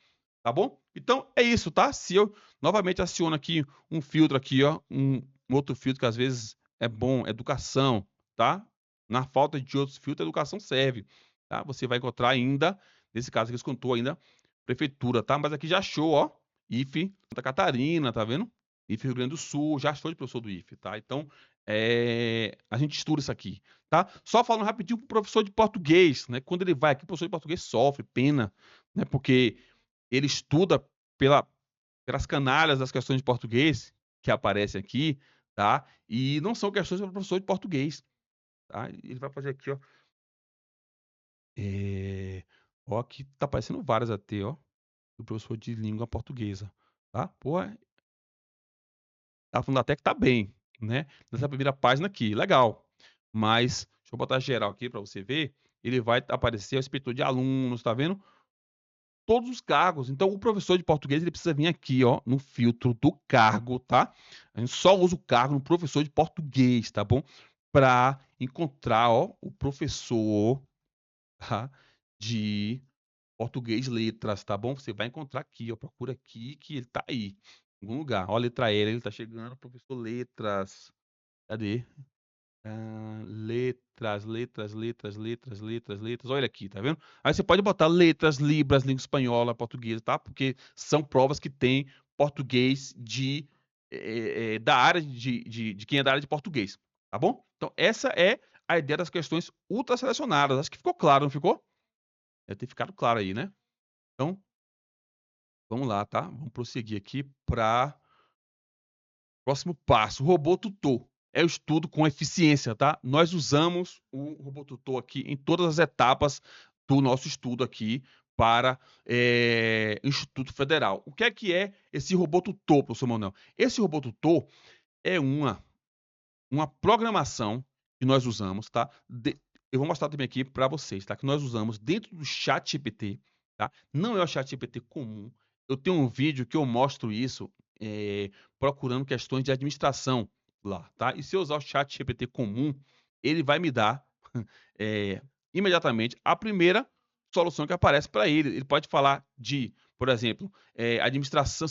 Tá bom? Então, é isso, tá? Se eu novamente aciono aqui um filtro aqui, ó, um outro filtro que às vezes é bom, educação, tá? Na falta de outros filtros, a educação serve, tá? Você vai encontrar ainda, nesse caso que eles contou ainda, prefeitura, tá? Mas aqui já achou, ó, IFE Santa Catarina, tá vendo? IFE Rio Grande do Sul, já achou de professor do IFE, tá? Então, a gente estuda isso aqui, tá? Só falando rapidinho pro professor de português, né? Quando ele vai aqui, o professor de português sofre, pena, né? Porque ele estuda pelas canalhas das questões de português que aparecem aqui, tá? E não são questões para professor de português, tá? Ele vai fazer aqui, ó. Ó, aqui tá aparecendo várias até, ó, do professor de língua portuguesa, tá? Pô, a Fundatec tá bem, né? Nessa primeira página aqui, legal. Mas, deixa eu botar geral aqui para você ver, ele vai aparecer o inspetor de alunos, tá vendo? Todos os cargos. Então, o professor de português ele precisa vir aqui, ó, no filtro do cargo, tá? A gente só usa o cargo no professor de português, tá bom? Para encontrar, ó, o professor, tá? De português letras, tá bom? Você vai encontrar aqui, ó, procura aqui que ele tá aí, em algum lugar. Ó, a letra L, ele tá chegando, professor letras. Cadê? Letras. Olha aqui, tá vendo? Aí você pode botar letras, libras, língua espanhola, portuguesa, tá? Porque são provas que tem português da área de quem é da área de português, tá bom? Então, essa é a ideia das questões ultra selecionadas. Acho que ficou claro, não ficou? Deve ter ficado claro aí, né? Então, vamos lá, tá? Vamos prosseguir aqui para próximo passo. Robô tutor. É o estudo com eficiência, tá? Nós usamos o robô tutor aqui em todas as etapas do nosso estudo aqui para Instituto Federal. O que é esse robô tutor, professor Manuel? Esse robô tutor é uma programação que nós usamos, tá? Eu vou mostrar também aqui para vocês, tá? Que nós usamos dentro do ChatGPT, tá? Não é o ChatGPT comum. Eu tenho um vídeo que eu mostro isso procurando questões de administração lá, tá? E se eu usar o ChatGPT comum, ele vai me dar imediatamente a primeira solução que aparece para ele. Ele pode falar de, por exemplo, administração,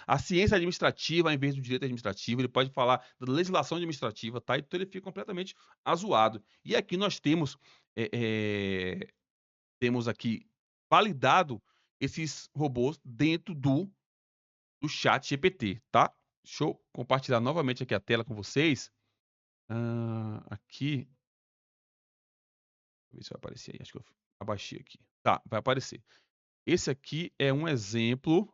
a ciência administrativa em vez do direito administrativo. Ele pode falar da legislação administrativa, tá? Então ele fica completamente azuado. E aqui nós temos aqui validado esses robôs dentro do ChatGPT, tá? Deixa eu compartilhar novamente aqui a tela com vocês. Aqui. Deixa eu ver se vai aparecer aí. Acho que eu abaixei aqui. Tá, vai aparecer. Esse aqui é um exemplo.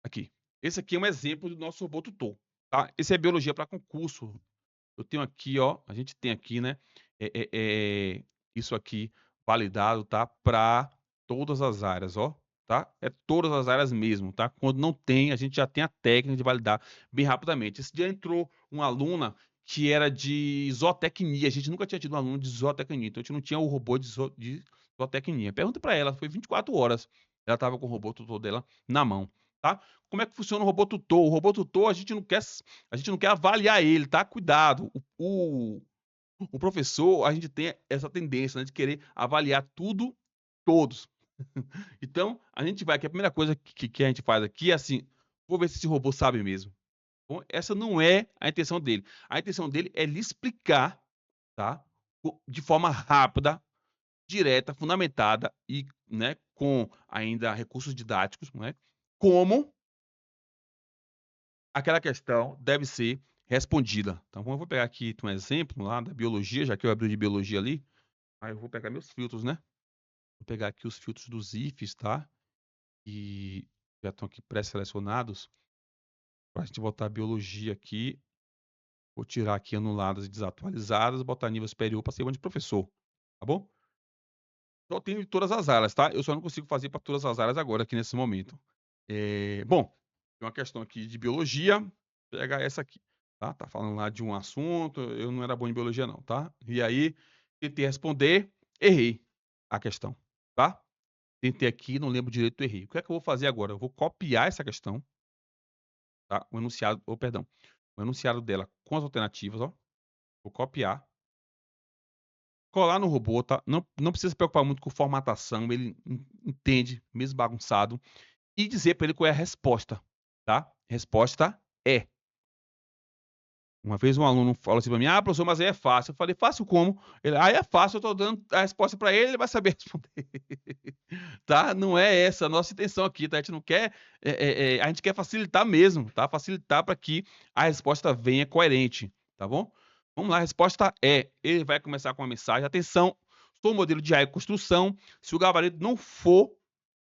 Aqui. Esse aqui é um exemplo do nosso robô tutor, tá? Esse é biologia para concurso. Eu tenho aqui, ó. A gente tem aqui, né? Isso aqui validado, tá? Para todas as áreas, ó. Tá? É todas as áreas mesmo, tá? Quando não tem, a gente já tem a técnica de validar bem rapidamente. Esse dia entrou uma aluna que era de zootecnia. A gente nunca tinha tido um aluno de zootecnia, então a gente não tinha o robô de zootecnia. Pergunta para ela, foi 24 horas. Ela estava com o robô tutor dela na mão, tá? Como é que funciona o robô tutor? O robô tutor, a gente não quer avaliar ele, tá? Cuidado. O professor, a gente tem essa tendência, né, de querer avaliar tudo, todos. Então, a gente vai, que a primeira coisa que a gente faz aqui é assim, vou ver se esse robô sabe mesmo. Bom, essa não é a intenção dele. A intenção dele é lhe explicar, tá? De forma rápida, direta, fundamentada e, né, com ainda recursos didáticos, né? Como aquela questão deve ser respondida. Então, eu vou pegar aqui um exemplo lá da biologia, já que eu abri de biologia ali. Aí eu vou pegar meus filtros, né? Vou pegar aqui os filtros dos ifs, tá? E já estão aqui pré-selecionados. Para a gente botar biologia aqui. Vou tirar aqui anuladas e desatualizadas, botar nível superior para ser de professor, tá bom? Só tenho de todas as áreas, tá? Eu só não consigo fazer para todas as áreas agora, aqui nesse momento. Bom, tem uma questão aqui de biologia, pega essa aqui, tá? Tá falando lá de um assunto, eu não era bom em biologia não, tá? E aí, tentei responder, errei a questão, tá? Tentei aqui, não lembro direito, errei. O que é que eu vou fazer agora? Eu vou copiar essa questão, tá? O enunciado, o enunciado dela com as alternativas, ó. Vou copiar. Colar no robô, tá? Não precisa se preocupar muito com formatação, ele entende, mesmo bagunçado. E dizer para ele qual é a resposta, tá? Resposta é. Uma vez um aluno falou assim para mim, professor, mas aí é fácil. Eu falei, fácil como? Ele, é fácil, eu estou dando a resposta para ele, ele vai saber responder. Tá? Não é essa a nossa intenção aqui, tá? A gente não quer, a gente quer facilitar mesmo, tá? Facilitar para que a resposta venha coerente, tá bom? Vamos lá, a resposta é, ele vai começar com uma mensagem, atenção, sou modelo de construção, se o gabarito não for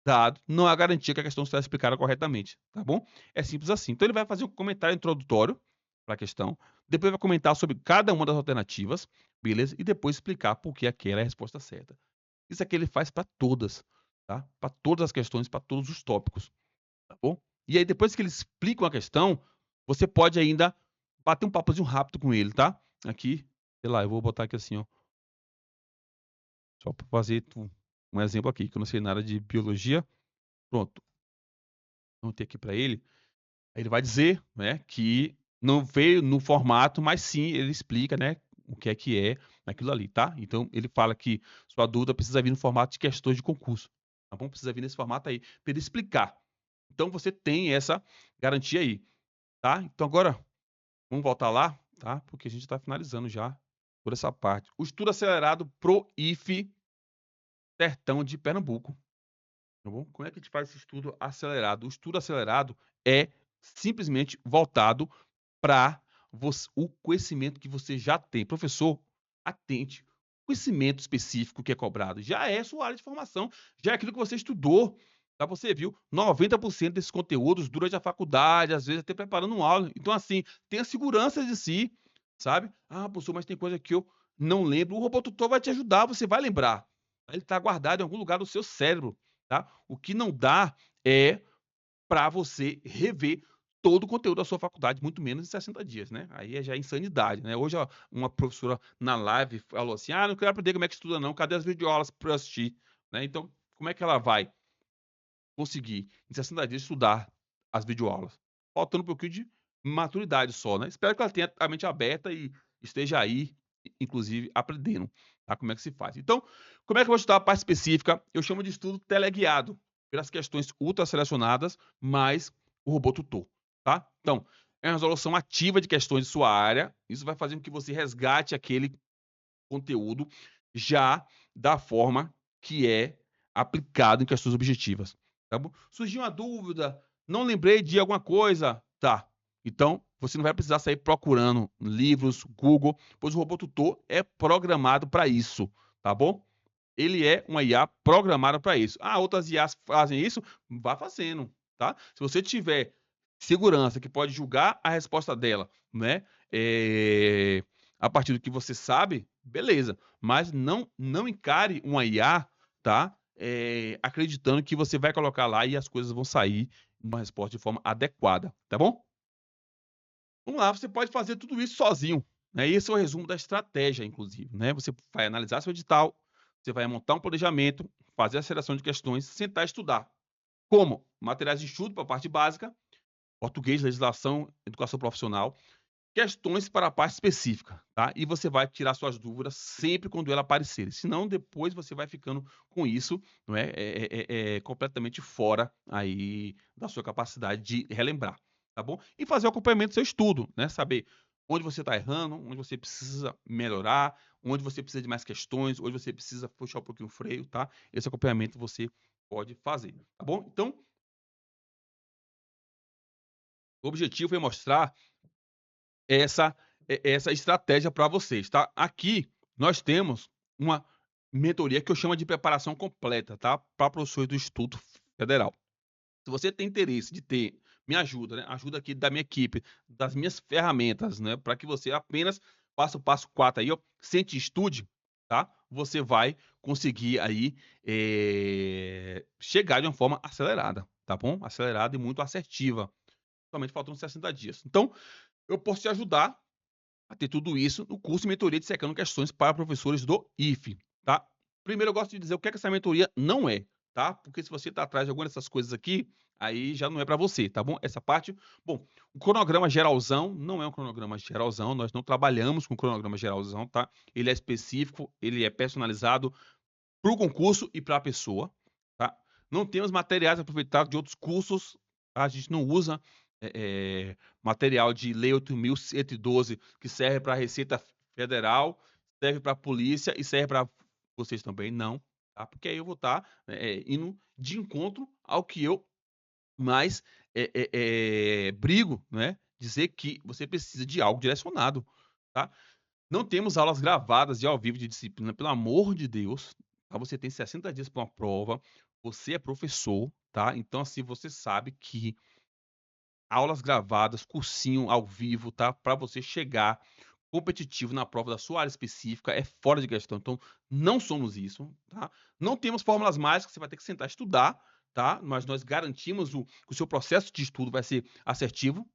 dado, não há garantia que a questão será explicada corretamente, tá bom? É simples assim. Então ele vai fazer um comentário introdutório para a questão, depois vai comentar sobre cada uma das alternativas, beleza? E depois explicar por que aquela é a resposta certa. Isso aqui ele faz para todas, tá? Para todas as questões, para todos os tópicos, tá bom? E aí depois que ele explica uma questão, você pode ainda bater um papozinho rápido com ele, tá? Aqui, sei lá, eu vou botar aqui assim, ó. Só para fazer um exemplo aqui, que eu não sei nada de biologia. Pronto. Vamos ter aqui para ele. Aí ele vai dizer, né, que não veio no formato, mas sim ele explica, né, o que é naquilo ali, tá? Então ele fala que sua dúvida precisa vir no formato de questões de concurso, tá bom? Precisa vir nesse formato aí para ele explicar. Então você tem essa garantia aí, tá? Então agora, vamos voltar lá, tá? Porque a gente está finalizando já por essa parte. O estudo acelerado pro IFE Sertão de Pernambuco. Tá bom? Como é que a gente faz esse estudo acelerado? O estudo acelerado é simplesmente voltado para o conhecimento que você já tem. Professor, atente. Conhecimento específico que é cobrado já é sua área de formação, já é aquilo que você estudou. Tá? Você viu 90% desses conteúdos durante a faculdade, às vezes até preparando uma aula. Então, assim, tenha segurança de si, sabe? Ah, professor, mas tem coisa que eu não lembro. O robô tutor vai te ajudar, você vai lembrar. Ele está guardado em algum lugar do seu cérebro. Tá? O que não dá é para você rever todo o conteúdo da sua faculdade, muito menos em 60 dias, né? Aí já é insanidade, né? Hoje uma professora na live falou assim, não quero aprender como é que estuda não, cadê as videoaulas para eu assistir? Né? Então, como é que ela vai conseguir, em 60 dias, estudar as videoaulas? Faltando um pouquinho de maturidade só, né? Espero que ela tenha a mente aberta e esteja aí, inclusive, aprendendo, tá? Como é que se faz. Então, como é que eu vou estudar a parte específica? Eu chamo de estudo teleguiado, pelas questões ultra selecionadas, mais o robô tutor, tá? Então, é uma resolução ativa de questões de sua área. Isso vai fazer com que você resgate aquele conteúdo já da forma que é aplicado em questões objetivas, tá bom? Surgiu uma dúvida, não lembrei de alguma coisa, tá? Então, você não vai precisar sair procurando livros, Google, pois o robô tutor é programado para isso, tá bom? Ele é uma IA programada para isso. Outras IAs fazem isso? Vá fazendo, tá? Se você tiver segurança que pode julgar a resposta dela, né? A partir do que você sabe, beleza. Mas não encare uma IA, tá? Acreditando que você vai colocar lá e as coisas vão sair uma resposta de forma adequada, tá bom? Vamos lá, você pode fazer tudo isso sozinho, né? Esse é o resumo da estratégia, inclusive, né? Você vai analisar seu edital, você vai montar um planejamento, fazer a seleção de questões, sentar e estudar. Como? Materiais de estudo para a parte básica, português, legislação, educação profissional, questões para a parte específica, tá? E você vai tirar suas dúvidas sempre quando elas aparecerem. Senão, depois você vai ficando com isso, não é? Completamente fora aí da sua capacidade de relembrar, tá bom? E fazer o acompanhamento do seu estudo, né? Saber onde você está errando, onde você precisa melhorar, onde você precisa de mais questões, onde você precisa puxar um pouquinho o freio, tá? Esse acompanhamento você pode fazer, tá bom? Então, o objetivo é mostrar essa estratégia para vocês, tá? Aqui nós temos uma mentoria que eu chamo de preparação completa, tá? Para professores do Instituto Federal. Se você tem interesse de ter minha ajuda, né? Ajuda aqui da minha equipe, das minhas ferramentas, né? Para que você apenas passe o passo 4 aí, ó, sente e estude, tá? Você vai conseguir aí chegar de uma forma acelerada, tá bom? Acelerada e muito assertiva. Somente faltando 60 dias. Então, eu posso te ajudar a ter tudo isso no curso de mentoria de secando questões para professores do IFE, tá? Primeiro, eu gosto de dizer o que é que essa mentoria não é, tá? Porque se você está atrás de alguma dessas coisas aqui, aí já não é para você, tá bom? Essa parte, bom, o cronograma geralzão não é um cronograma geralzão, nós não trabalhamos com cronograma geralzão, tá? Ele é específico, ele é personalizado para o concurso e para a pessoa, tá? Não temos materiais aproveitados de outros cursos, tá? A gente não usa material de Lei 8.112, que serve para a Receita Federal, serve para a polícia e serve para vocês também, não, tá? Porque aí eu vou estar indo de encontro ao que eu mais brigo, né? Dizer que você precisa de algo direcionado, tá? Não temos aulas gravadas de ao vivo de disciplina, pelo amor de Deus, tá? Você tem 60 dias para uma prova, você é professor, tá? Então, assim, você sabe que aulas gravadas, cursinho ao vivo, tá? Para você chegar competitivo na prova da sua área específica é fora de questão. Então, não somos isso, tá? Não temos fórmulas mágicas, você vai ter que sentar e estudar, tá? Mas nós garantimos que o seu processo de estudo vai ser assertivo.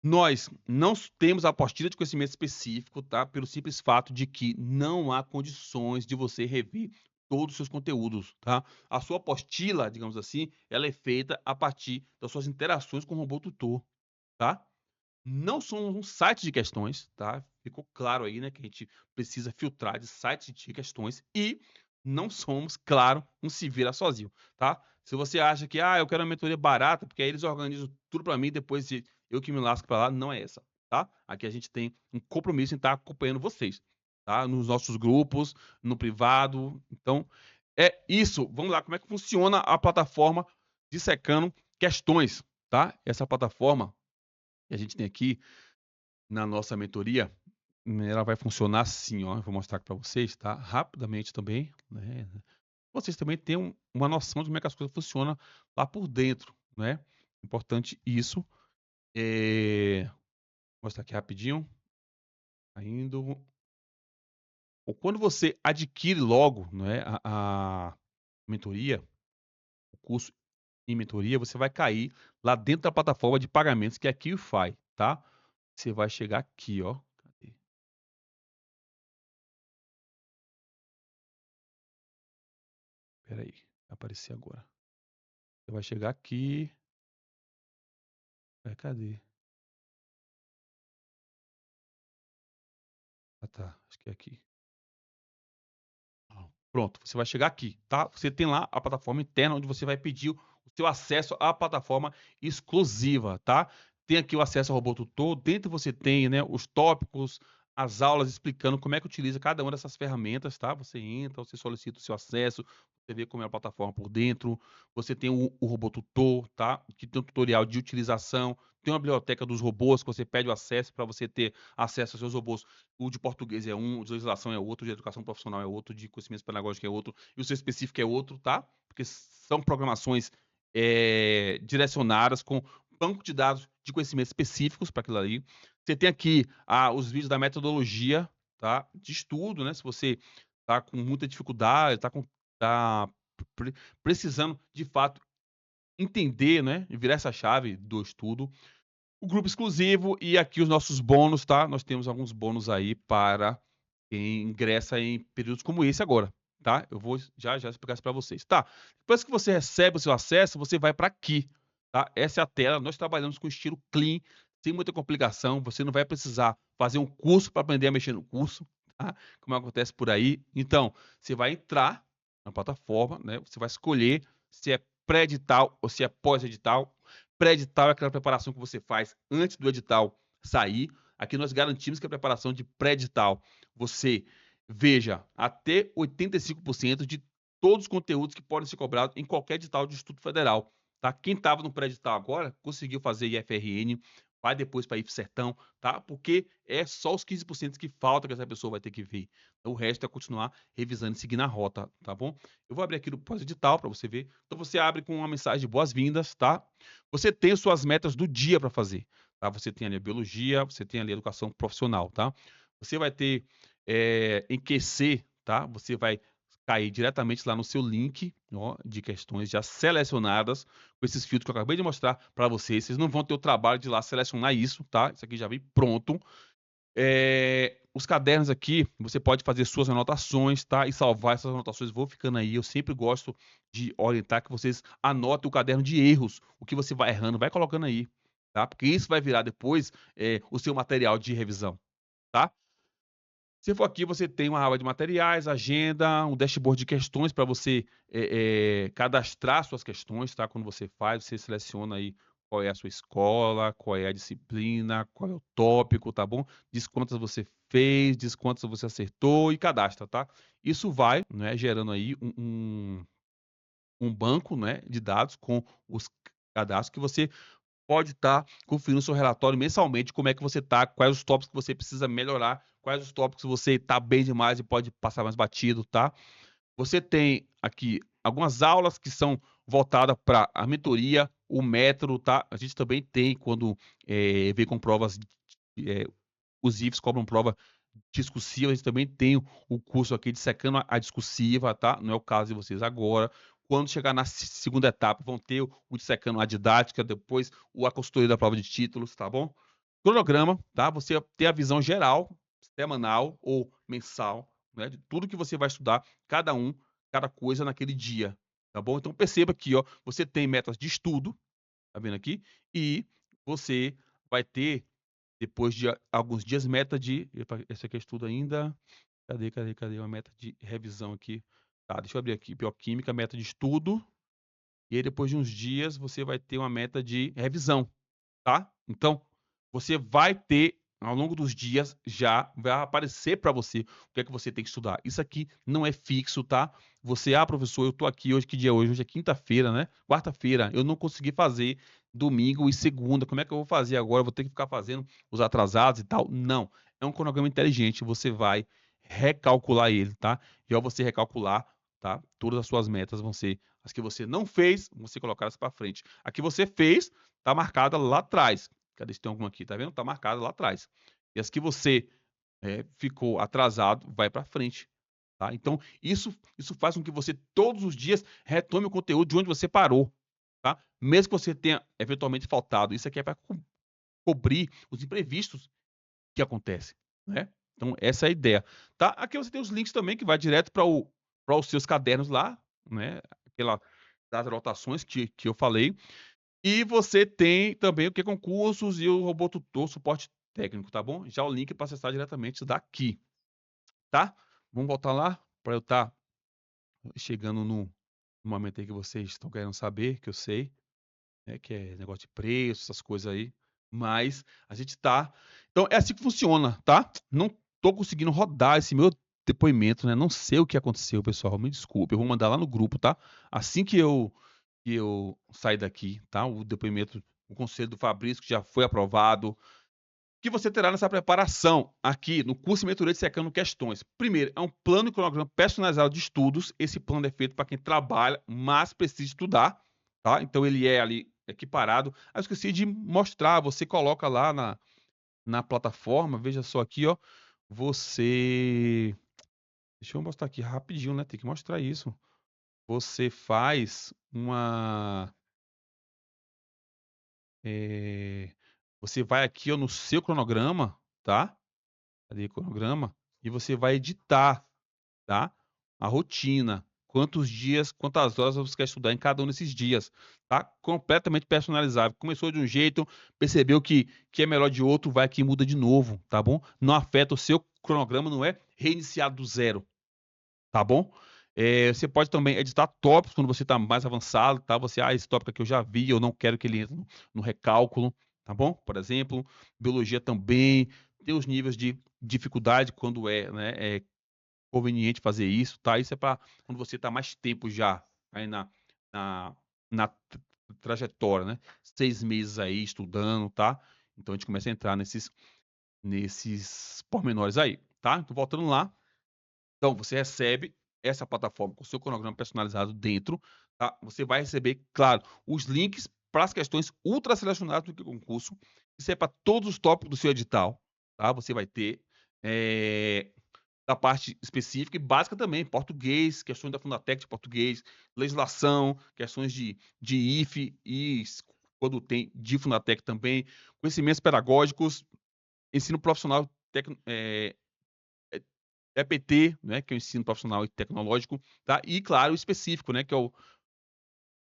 Nós não temos a apostila de conhecimento específico, tá? Pelo simples fato de que não há condições de você rever todos os seus conteúdos, tá? A sua apostila, digamos assim, ela é feita a partir das suas interações com o robô tutor, tá? Não somos um site de questões, tá? Ficou claro aí, né, que a gente precisa filtrar de sites de questões e não somos, claro, um se vira sozinho, tá? Se você acha que, eu quero uma mentoria barata, porque aí eles organizam tudo para mim, depois eu que me lasco para lá, não é essa, tá? Aqui a gente tem um compromisso em estar acompanhando vocês, tá? Nos nossos grupos, no privado. Então, é isso. Vamos lá, como é que funciona a plataforma Dissecando Questões, tá? Essa plataforma que a gente tem aqui na nossa mentoria, ela vai funcionar assim, ó. Eu vou mostrar aqui para vocês, tá? Rapidamente também, né? Vocês também tenham uma noção de como é que as coisas funcionam lá por dentro, né? Importante isso. Vou mostrar aqui rapidinho. Indo. Ou quando você adquire logo, né, a mentoria, o curso em mentoria, você vai cair lá dentro da plataforma de pagamentos que é a QFI, tá? Você vai chegar aqui, ó. Cadê? Espera aí, vai aparecer agora. Você vai chegar aqui. Cadê? Ah, tá. Acho que é aqui. Pronto, você vai chegar aqui, tá? Você tem lá a plataforma interna onde você vai pedir o seu acesso à plataforma exclusiva, tá? Tem aqui o acesso ao robô tutor, dentro você tem, né, os tópicos, as aulas explicando como é que utiliza cada uma dessas ferramentas, tá? Você entra, você solicita o seu acesso, você vê como é a plataforma por dentro, você tem o robô tutor, tá? Que tem um tutorial de utilização, tem uma biblioteca dos robôs que você pede o acesso para você ter acesso aos seus robôs. O de português é um, o de legislação é outro, o de educação profissional é outro, o de conhecimento pedagógico é outro, e o seu específico é outro, tá? Porque são programações direcionadas com banco de dados de conhecimentos específicos para aquilo ali. Você tem aqui os vídeos da metodologia, tá? De estudo, né? Se você tá com muita dificuldade, tá precisando de fato entender, né? E virar essa chave do estudo. O grupo exclusivo e aqui os nossos bônus, tá? Nós temos alguns bônus aí para quem ingressa em períodos como esse agora, tá? Eu vou já explicar isso para vocês. Tá, depois que você recebe o seu acesso, você vai para aqui, tá? Essa é a tela, nós trabalhamos com estilo clean, sem muita complicação, você não vai precisar fazer um curso para aprender a mexer no curso, tá? Como acontece por aí. Então, você vai entrar na plataforma, né? Você vai escolher se é pré-edital ou se é pós-edital. Pré-edital é aquela preparação que você faz antes do edital sair. Aqui nós garantimos que a preparação de pré-edital você veja até 85% de todos os conteúdos que podem ser cobrados em qualquer edital de Instituto Federal. Tá? Quem estava no pré-edital agora conseguiu fazer IFRN, vai depois para IFSertão, tá? Porque é só os 15% que falta que essa pessoa vai ter que ver. Então, o resto é continuar revisando e seguindo a rota, tá bom? Eu vou abrir aqui no pós-edital para você ver. Então, você abre com uma mensagem de boas-vindas, tá? Você tem suas metas do dia para fazer, tá? Você tem ali a biologia, você tem ali a educação profissional, tá? Você vai ter em QC, tá? Você vai cair diretamente lá no seu link, ó, de questões já selecionadas com esses filtros que eu acabei de mostrar para vocês. Vocês não vão ter o trabalho de ir lá selecionar isso, tá? Isso aqui já vem pronto. Os cadernos aqui, você pode fazer suas anotações, tá? E salvar essas anotações, vou ficando aí. Eu sempre gosto de orientar que vocês anotem o caderno de erros, o que você vai errando, vai colocando aí, tá? Porque isso vai virar depois o seu material de revisão, tá? Se for aqui, você tem uma aba de materiais, agenda, um dashboard de questões para você cadastrar suas questões, tá? Quando você faz, você seleciona aí qual é a sua escola, qual é a disciplina, qual é o tópico, tá bom? Diz quantas você fez, diz quantas você acertou e cadastra, tá? Isso vai, né, gerando aí um banco, né, de dados com os cadastros que você pode estar conferindo o seu relatório mensalmente, como é que você está, quais os tópicos que você precisa melhorar, quais os tópicos que você está bem demais e pode passar mais batido, tá? Você tem aqui algumas aulas que são voltadas para a mentoria, o método, tá? A gente também tem, quando vem com provas, os IFs cobram prova discursiva, a gente também tem o curso aqui de secando a discursiva, tá? Não é o caso de vocês agora. Quando chegar na segunda etapa, vão ter o dissecando a didática, depois a consultoria da prova de títulos, tá bom? Cronograma, tá? Você ter a visão geral, semanal ou mensal, né? De tudo que você vai estudar, cada coisa naquele dia, tá bom? Então perceba aqui, ó, você tem metas de estudo, tá vendo aqui? E você vai ter, depois de alguns dias, meta de... Esse aqui é estudo ainda. Cadê uma meta de revisão aqui? Tá, deixa eu abrir aqui. Bioquímica, meta de estudo. E aí, depois de uns dias, você vai ter uma meta de revisão, tá? Então, você vai ter, ao longo dos dias, já vai aparecer para você o que é que você tem que estudar. Isso aqui não é fixo, tá? Você, professor, eu tô aqui hoje, que dia é hoje? Hoje é quinta-feira, né? Quarta-feira, eu não consegui fazer domingo e segunda. Como é que eu vou fazer agora? Eu vou ter que ficar fazendo os atrasados e tal? Não. É um cronograma inteligente, você vai recalcular ele, tá? E ao você recalcular, tá? Todas as suas metas vão ser as que você não fez, você colocar para frente. A que você fez, tá marcada lá atrás. Cadê se tem alguma aqui? Tá vendo? Tá marcada lá atrás. E as que você ficou atrasado, vai para frente. Tá? Então, isso faz com que você todos os dias retome o conteúdo de onde você parou. Tá? Mesmo que você tenha eventualmente faltado. Isso aqui é para cobrir os imprevistos que acontecem. Né? Então, essa é a ideia. Tá? Aqui você tem os links também que vai direto para os seus cadernos lá, né? Aquela das anotações que eu falei. E você tem também o que concursos e o robô tutor, suporte técnico, tá bom? Já o link para acessar diretamente daqui, tá? Vamos voltar lá para eu estar chegando no momento aí que vocês estão querendo saber, que eu sei, né, que é negócio de preço, essas coisas aí. Mas a gente tá. Então é assim que funciona, tá? Não tô conseguindo rodar esse meu depoimento, né? Não sei o que aconteceu, pessoal. Me desculpe, eu vou mandar lá no grupo, tá? Assim que eu sair daqui, tá? O depoimento, o conselho do Fabrício, que já foi aprovado, que você terá nessa preparação aqui no curso Mentoria Dissecando Questões. Primeiro, é um plano e cronograma personalizado de estudos. Esse plano é feito para quem trabalha, mas precisa estudar, tá? Então ele é ali equiparado. Eu esqueci de mostrar, você coloca lá na plataforma, veja só aqui, ó, você... Deixa eu mostrar aqui rapidinho, né? Tem que mostrar isso. Você faz uma... Você vai aqui, ó, no seu cronograma, tá? Ali, cronograma, e você vai editar, tá? A rotina, quantos dias, quantas horas você quer estudar em cada um desses dias, tá? Completamente personalizável. Começou de um jeito, percebeu que é melhor de outro, vai aqui e muda de novo, tá bom? Não afeta o seu cronograma, não é reiniciado do zero, tá bom? Você pode também editar tópicos quando você está mais avançado, tá? Você, esse tópico aqui eu já vi, eu não quero que ele entre no recálculo, tá bom? Por exemplo, biologia também, tem os níveis de dificuldade quando é conveniente fazer isso, tá? Isso é para quando você está mais tempo já aí na trajetória, né? 6 meses aí estudando, tá? Então a gente começa a entrar nesses pormenores aí, tá? Então voltando lá, então você recebe essa plataforma com o seu cronograma personalizado dentro, tá? Você vai receber, claro, os links para as questões ultra selecionadas do concurso. Isso é para todos os tópicos do seu edital, tá? Você vai ter da parte específica e básica também, português, questões da Fundatec de português, legislação, questões de IFE e quando tem de Fundatec também, conhecimentos pedagógicos, ensino profissional EPT, né, que é o ensino profissional e tecnológico, tá? E, claro, o específico, né, que é o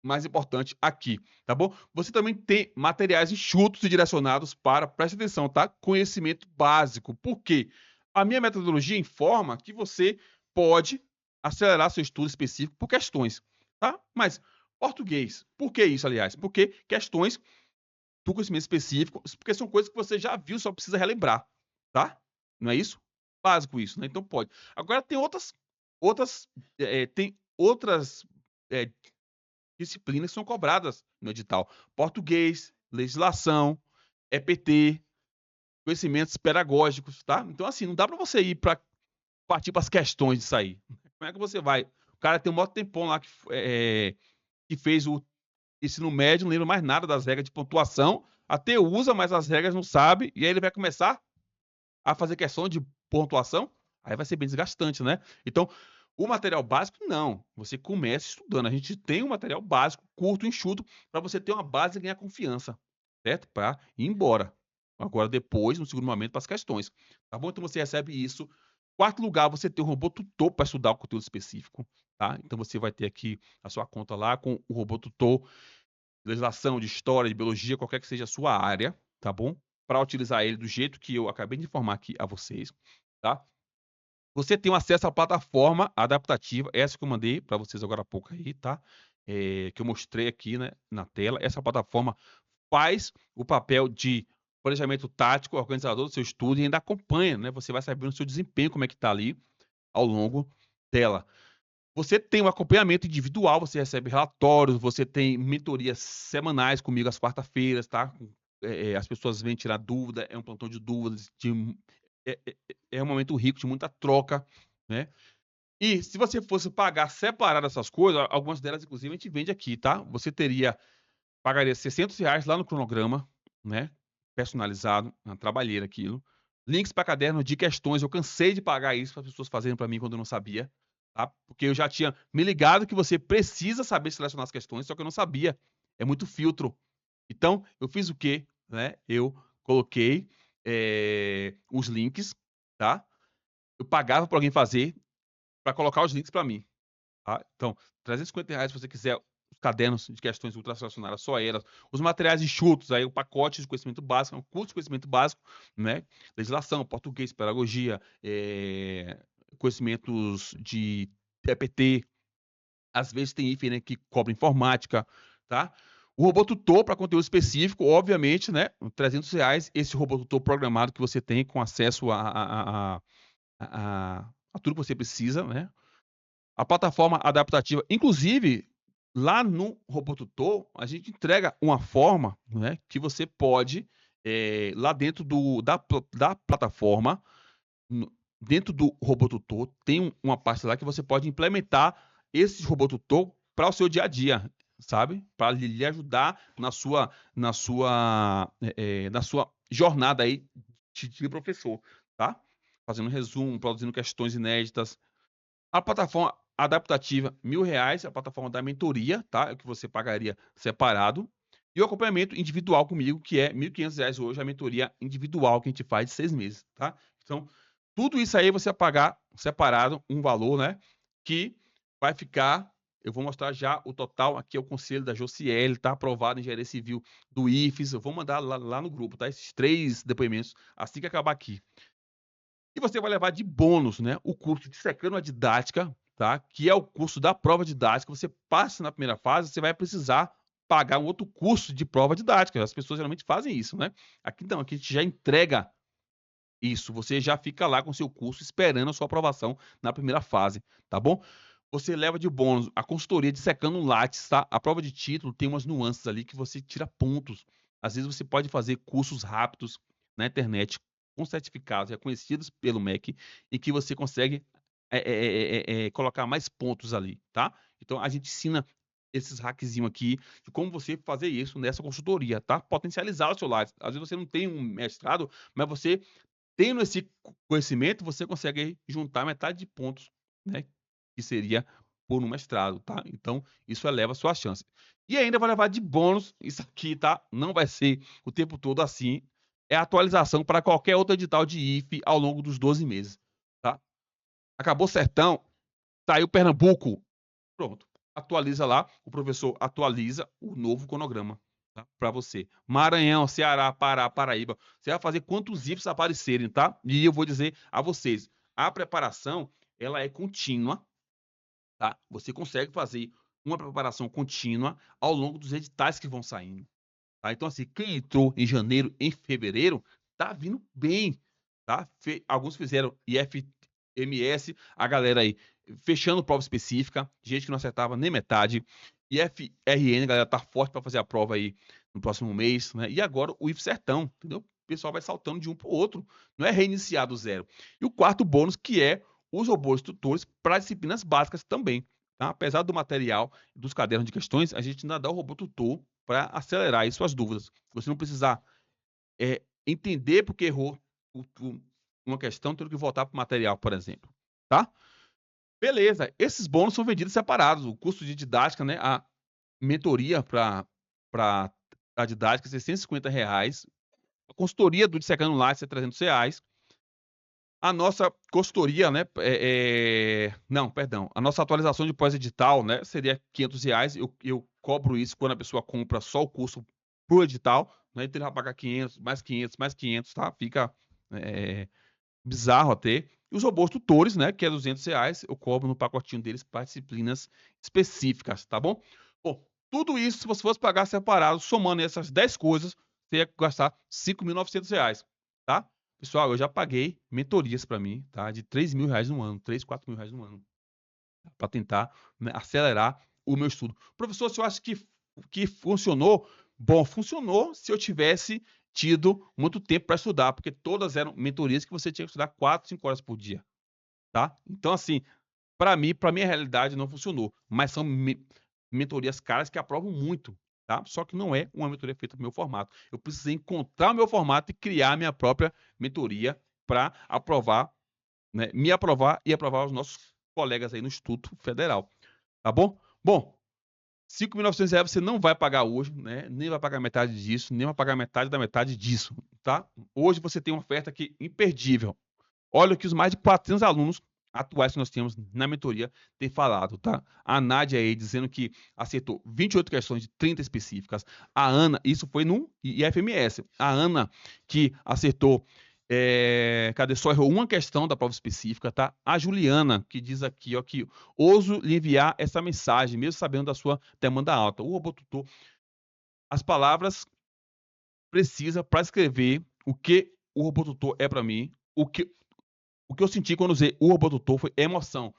mais importante aqui, tá bom? Você também tem materiais enxutos e direcionados para, preste atenção, tá? Conhecimento básico. Por quê? A minha metodologia informa que você pode acelerar seu estudo específico por questões, tá? Mas português, por que isso, aliás? Porque questões do conhecimento específico, porque são coisas que você já viu, só precisa relembrar, tá? Não é isso? Básico isso, né? Então pode. Agora tem outras disciplinas que são cobradas no edital. Português, legislação, EPT, conhecimentos pedagógicos, tá? Então, assim, não dá para você ir para partir para as questões disso aí. Como é que você vai? O cara tem um maior tempão lá que fez o ensino médio, não lembra mais nada das regras de pontuação, até usa, mas as regras não sabe, e aí ele vai começar a fazer questão de pontuação, aí vai ser bem desgastante, né? Então, o material básico, não. Você começa estudando. A gente tem um material básico, curto, enxuto, para você ter uma base e ganhar confiança, certo? Para ir embora. Agora, depois, no segundo momento, para as questões. Tá bom? Então, você recebe isso. Quarto lugar, você tem um robô tutor para estudar o conteúdo específico, tá? Então, você vai ter aqui a sua conta lá com o robô tutor, legislação, de história, de biologia, qualquer que seja a sua área, tá bom? Para utilizar ele do jeito que eu acabei de informar aqui a vocês, tá? Você tem um acesso à plataforma adaptativa, essa que eu mandei para vocês agora há pouco aí, tá? Que eu mostrei aqui, né, na tela. Essa plataforma faz o papel de planejamento tático, organizador do seu estudo e ainda acompanha, né? Você vai saber o seu desempenho, como é que tá ali ao longo dela. Você tem um acompanhamento individual, você recebe relatórios, você tem mentorias semanais comigo às quarta-feiras, tá? As pessoas vêm tirar dúvida, é um plantão de dúvidas, é um momento rico de muita troca, né? E se você fosse pagar separado essas coisas, algumas delas, inclusive, a gente vende aqui, tá? Você pagaria R$600 lá no cronograma, né? Personalizado, uma trabalheira aquilo. Links para caderno de questões, eu cansei de pagar isso para as pessoas fazerem para mim quando eu não sabia, tá? Porque eu já tinha me ligado que você precisa saber selecionar as questões, só que eu não sabia. É muito filtro. Então, eu fiz o quê? Né? Eu coloquei os links, tá? Eu pagava para alguém fazer, para colocar os links para mim. Tá? Então, R$350 se você quiser os cadernos de questões ultraselecionadas, só elas, os materiais enxutos, aí o pacote de conhecimento básico, um curso de conhecimento básico, né? Legislação, português, pedagogia, conhecimentos de EPT, às vezes tem IFE, né, que cobra informática, tá? O robô tutor para conteúdo específico, obviamente, né? R$300, esse robô tutor programado que você tem com acesso a tudo que você precisa, né? A plataforma adaptativa, inclusive, lá no Robô Tutor, a gente entrega uma forma, né, que você pode, lá dentro da plataforma, dentro do Robô Tutor, tem uma parte lá que você pode implementar esse Robô Tutor para o seu dia a dia, sabe? Para lhe ajudar na sua jornada aí de professor, tá? Fazendo resumo, produzindo questões inéditas. A plataforma adaptativa, R$1.000, a plataforma da mentoria, tá? É o que você pagaria separado. E o acompanhamento individual comigo, que é R$1.500 hoje, a mentoria individual que a gente faz de 6 meses, tá? Então, tudo isso aí você vai pagar separado, um valor, né? Que vai ficar, eu vou mostrar já o total, aqui é o conselho da Josiele, tá aprovado em engenharia civil do IFES, eu vou mandar lá no grupo, tá? Esses 3 depoimentos, assim que acabar aqui. E você vai levar de bônus, né, o curso de Dissecando a Didática, tá? Que é o curso da prova didática. Você passa na primeira fase, você vai precisar pagar um outro curso de prova didática. As pessoas geralmente fazem isso, né? Aqui não, aqui a gente já entrega isso. Você já fica lá com o seu curso esperando a sua aprovação na primeira fase, tá bom? Você leva de bônus a consultoria Dissecando um Lattes, tá? A prova de título tem umas nuances ali que você tira pontos. Às vezes você pode fazer cursos rápidos na internet com certificados reconhecidos pelo MEC e que você consegue colocar mais pontos ali, tá? Então, a gente ensina esses hackzinhos aqui de como você fazer isso nessa consultoria, tá? Potencializar o seu Lattes. Às vezes você não tem um mestrado, mas você, tendo esse conhecimento, você consegue juntar metade de pontos, né? Que seria por um mestrado, tá? Então, isso eleva a sua chance. E ainda vai levar de bônus, isso aqui, tá? Não vai ser o tempo todo assim, é atualização para qualquer outro edital de IFE ao longo dos 12 meses, tá? Acabou Sertão, saiu Pernambuco, pronto. Atualiza lá, o professor atualiza o novo cronograma, tá? Para você. Maranhão, Ceará, Pará, Paraíba, você vai fazer quantos IFEs aparecerem, tá? E eu vou dizer a vocês, a preparação, ela é contínua, tá? Você consegue fazer uma preparação contínua ao longo dos editais que vão saindo. Tá? Então, assim, quem entrou em janeiro, em fevereiro, tá vindo bem, tá? Alguns fizeram IFMS, a galera aí fechando prova específica, gente que não acertava nem metade. IFRN, a galera tá forte para fazer a prova aí no próximo mês, né? E agora o IF Sertão, entendeu? O pessoal vai saltando de um para o outro, não é reiniciar do zero. E o quarto bônus, que é os robôs tutores para disciplinas básicas também. Tá? Apesar do material dos cadernos de questões, a gente ainda dá o robô tutor para acelerar aí suas dúvidas. Você não precisar entender porque errou uma questão, tendo que voltar para o material, por exemplo. Tá? Beleza, esses bônus são vendidos separados. O custo de didática, né? A mentoria para a didática é R$650. A consultoria do Dissecando Lattes é R$300. A nossa consultoria, né? Não, perdão. A nossa atualização de pós-edital, né? Seria R$500. Eu cobro isso quando a pessoa compra só o curso pro edital, né? Então ele vai pagar 500, mais 500, mais 500, tá? Fica bizarro até. E os robôs tutores, né? Que é R$200. Eu cobro no pacotinho deles para disciplinas específicas, tá bom? Bom, Tudo isso, se você fosse pagar separado, somando essas 10 coisas, você ia gastar R$ 5.900, tá? Pessoal, eu já paguei mentorias para mim, tá? De R$ 3.000 no ano, 3, 4 mil reais no ano, para tentar, né, acelerar o meu estudo. Professor, se eu acho que funcionou, bom, funcionou se eu tivesse tido muito tempo para estudar, porque todas eram mentorias que você tinha que estudar 4, 5 horas por dia, tá? Então, assim, para mim, para minha realidade, não funcionou, mas são mentorias caras que aprovam muito, tá? Só que não é uma mentoria feita no meu formato. Eu precisei encontrar o meu formato e criar minha própria mentoria para aprovar, né, me aprovar e aprovar os nossos colegas aí no Instituto Federal, tá bom? Bom, R$ 5.900 você não vai pagar hoje, né? Nem vai pagar metade disso, nem vai pagar metade da metade disso, tá? Hoje você tem uma oferta aqui imperdível. Olha o que os mais de 400 alunos atuais que nós temos na mentoria têm falado, tá? A Nádia aí dizendo que acertou 28 questões de 30 específicas. A Ana, isso foi no IFMS. A Ana, que acertou, só errou uma questão da prova específica, tá? A Juliana, que diz aqui, ó, que ouso lhe enviar essa mensagem, mesmo sabendo da sua demanda alta. O robô tutor, as palavras precisa para escrever o que o robô tutor é para mim, o que eu senti quando usei o robô tutor foi emoção.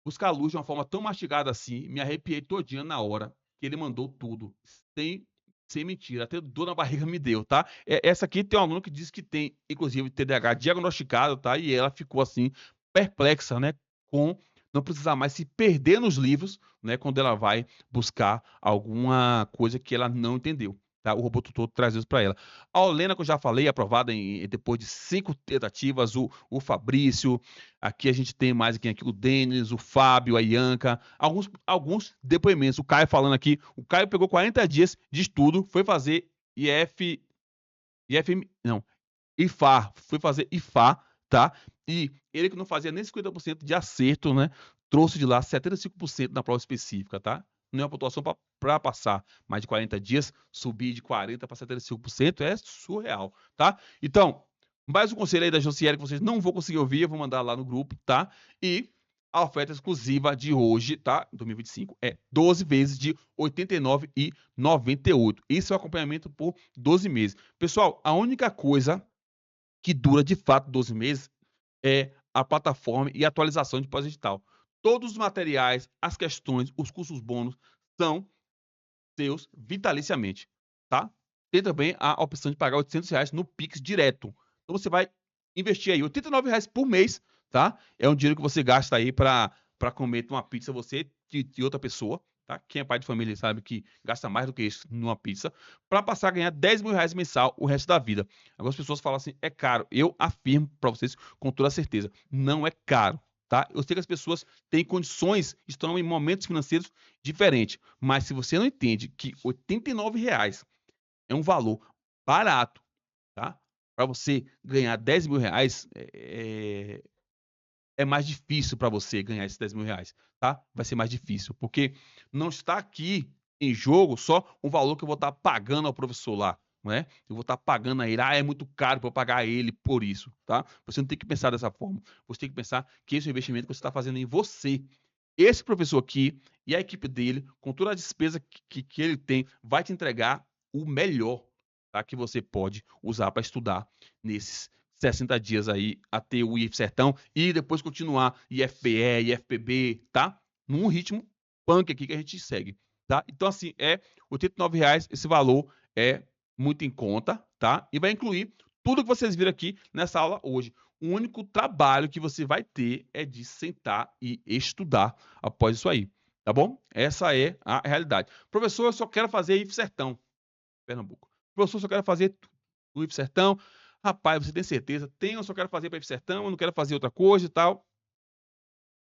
Buscar a luz de uma forma tão mastigada assim, me arrepiei todinha na hora que ele mandou tudo. Sem mentira, até dor na barriga me deu, tá? Essa aqui tem um aluno que disse que tem, inclusive, TDAH diagnosticado, tá? E ela ficou assim, perplexa, né? Com não precisar mais se perder nos livros, né? Quando ela vai buscar alguma coisa que ela não entendeu. Tá? O robô tutor traz isso para ela. A Olena, que eu já falei, aprovada depois de 5 tentativas. O Fabrício, aqui a gente tem mais aqui o Denis, o Fábio, a Ianca, alguns depoimentos. O Caio falando aqui, o Caio pegou 40 dias de estudo, foi fazer IFA, foi fazer IFA, tá? E ele que não fazia nem 50% de acerto, né? Trouxe de lá 75% na prova específica, tá? Não é uma pontuação para passar mais de 40 dias, subir de 40% para 75% é surreal, tá? Então, mais um conselho aí da Josiele que vocês não vão conseguir ouvir, eu vou mandar lá no grupo, tá? E a oferta exclusiva de hoje, tá? 2025, é 12 vezes de R$ 89,98. Isso é o acompanhamento por 12 meses. Pessoal, a única coisa que dura de fato 12 meses é a plataforma e a atualização de pós-edital. Todos os materiais, as questões, os cursos bônus são seus vitaliciamente, tá? Tem também a opção de pagar R$ 800 no Pix direto. Então você vai investir aí R$ 89 por mês, tá? É um dinheiro que você gasta aí para comer uma pizza você e outra pessoa, tá? Quem é pai de família sabe que gasta mais do que isso numa pizza, para passar a ganhar R$ 10.000 mensal o resto da vida. Algumas pessoas falam assim, é caro. Eu afirmo para vocês com toda certeza, não é caro. Tá? Eu sei que as pessoas têm condições, estão em momentos financeiros diferentes, mas se você não entende que R$ 89 é um valor barato, tá? Para você ganhar R$ 10.000, é mais difícil para você ganhar esses R$ 10.000, tá? Vai ser mais difícil, porque não está aqui em jogo só um valor que eu vou estar pagando ao professor lá, né? Eu vou estar pagando a ele, é muito caro para eu pagar a ele por isso, tá? Você não tem que pensar dessa forma. Você tem que pensar que esse é o investimento que você está fazendo em você. Esse professor aqui e a equipe dele, com toda a despesa que ele tem, vai te entregar o melhor, tá? Que você pode usar para estudar nesses 60 dias aí até o IF Sertão e depois continuar IFPE, IFPB, tá? Num ritmo punk aqui que a gente segue, tá? Então, assim, é R$ 89, esse valor é muito em conta, tá? E vai incluir tudo que vocês viram aqui nessa aula hoje. O único trabalho que você vai ter é de sentar e estudar após isso aí, tá bom? Essa é a realidade. Professor, eu só quero fazer IF Sertão, Pernambuco. Professor, eu só quero fazer o IF Sertão. Rapaz, você tem certeza? Tenho, eu só quero fazer para IF Sertão, eu não quero fazer outra coisa e tal.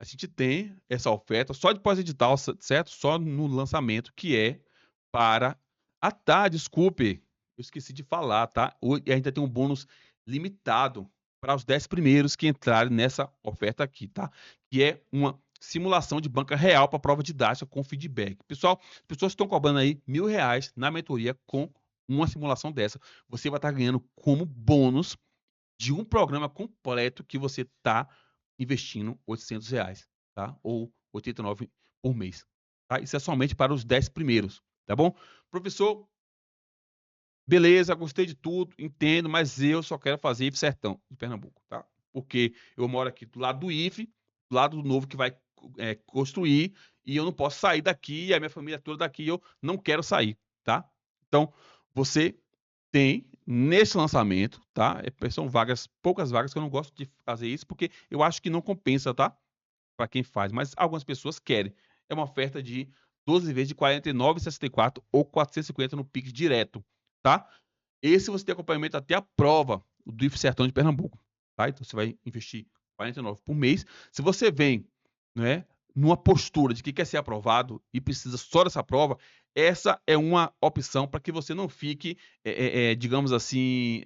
A gente tem essa oferta só de pós-edital, certo? Só no lançamento, que é para... Ah, tá, desculpe. Eu esqueci de falar, tá? E ainda tem um bônus limitado para os 10 primeiros que entrarem nessa oferta aqui, tá? Que é uma simulação de banca real para prova didática com feedback. Pessoal, as pessoas estão cobrando aí R$ 1.000 na mentoria com uma simulação dessa. Você vai estar ganhando como bônus de um programa completo que você está investindo R$ 800, tá? Ou 89 por mês. tá? Isso é somente para os 10 primeiros, tá bom? Professor, beleza, gostei de tudo, entendo, mas eu só quero fazer IFE Sertão de Pernambuco, tá? Porque eu moro aqui do lado do IFE, do lado do novo que vai construir, e eu não posso sair daqui, e a minha família toda daqui, e eu não quero sair, tá? Então, você tem nesse lançamento, tá? São vagas, poucas vagas, que eu não gosto de fazer isso, porque eu acho que não compensa, tá? Para quem faz, mas algumas pessoas querem. É uma oferta de 12 vezes de R$ 49,64 ou 450 no Pix direto, tá? Esse você tem acompanhamento até a prova do IFE Sertão de Pernambuco, tá? Então você vai investir R$ 49 por mês. Se você vem, né, numa postura de que quer ser aprovado e precisa só dessa prova, essa é uma opção para que você não fique, digamos assim,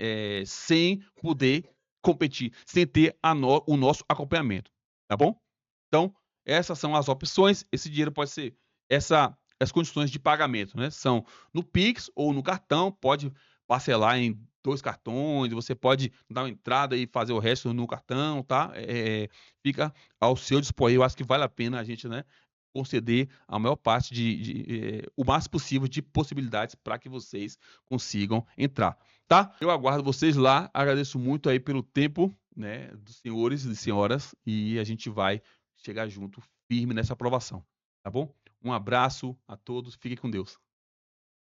sem poder competir, sem ter o nosso acompanhamento, tá bom? Então, essas são as opções. Esse dinheiro pode ser as condições de pagamento, né? São no Pix ou no cartão, pode parcelar em 2 cartões, você pode dar uma entrada e fazer o resto no cartão, tá? Fica ao seu dispor. Eu acho que vale a pena a gente, né, conceder a maior parte o máximo possível de possibilidades para que vocês consigam entrar, tá? Eu aguardo vocês lá. Agradeço muito aí pelo tempo, né, dos senhores e senhoras, e a gente vai chegar junto firme nessa aprovação, tá bom? Um abraço a todos, fiquem com Deus.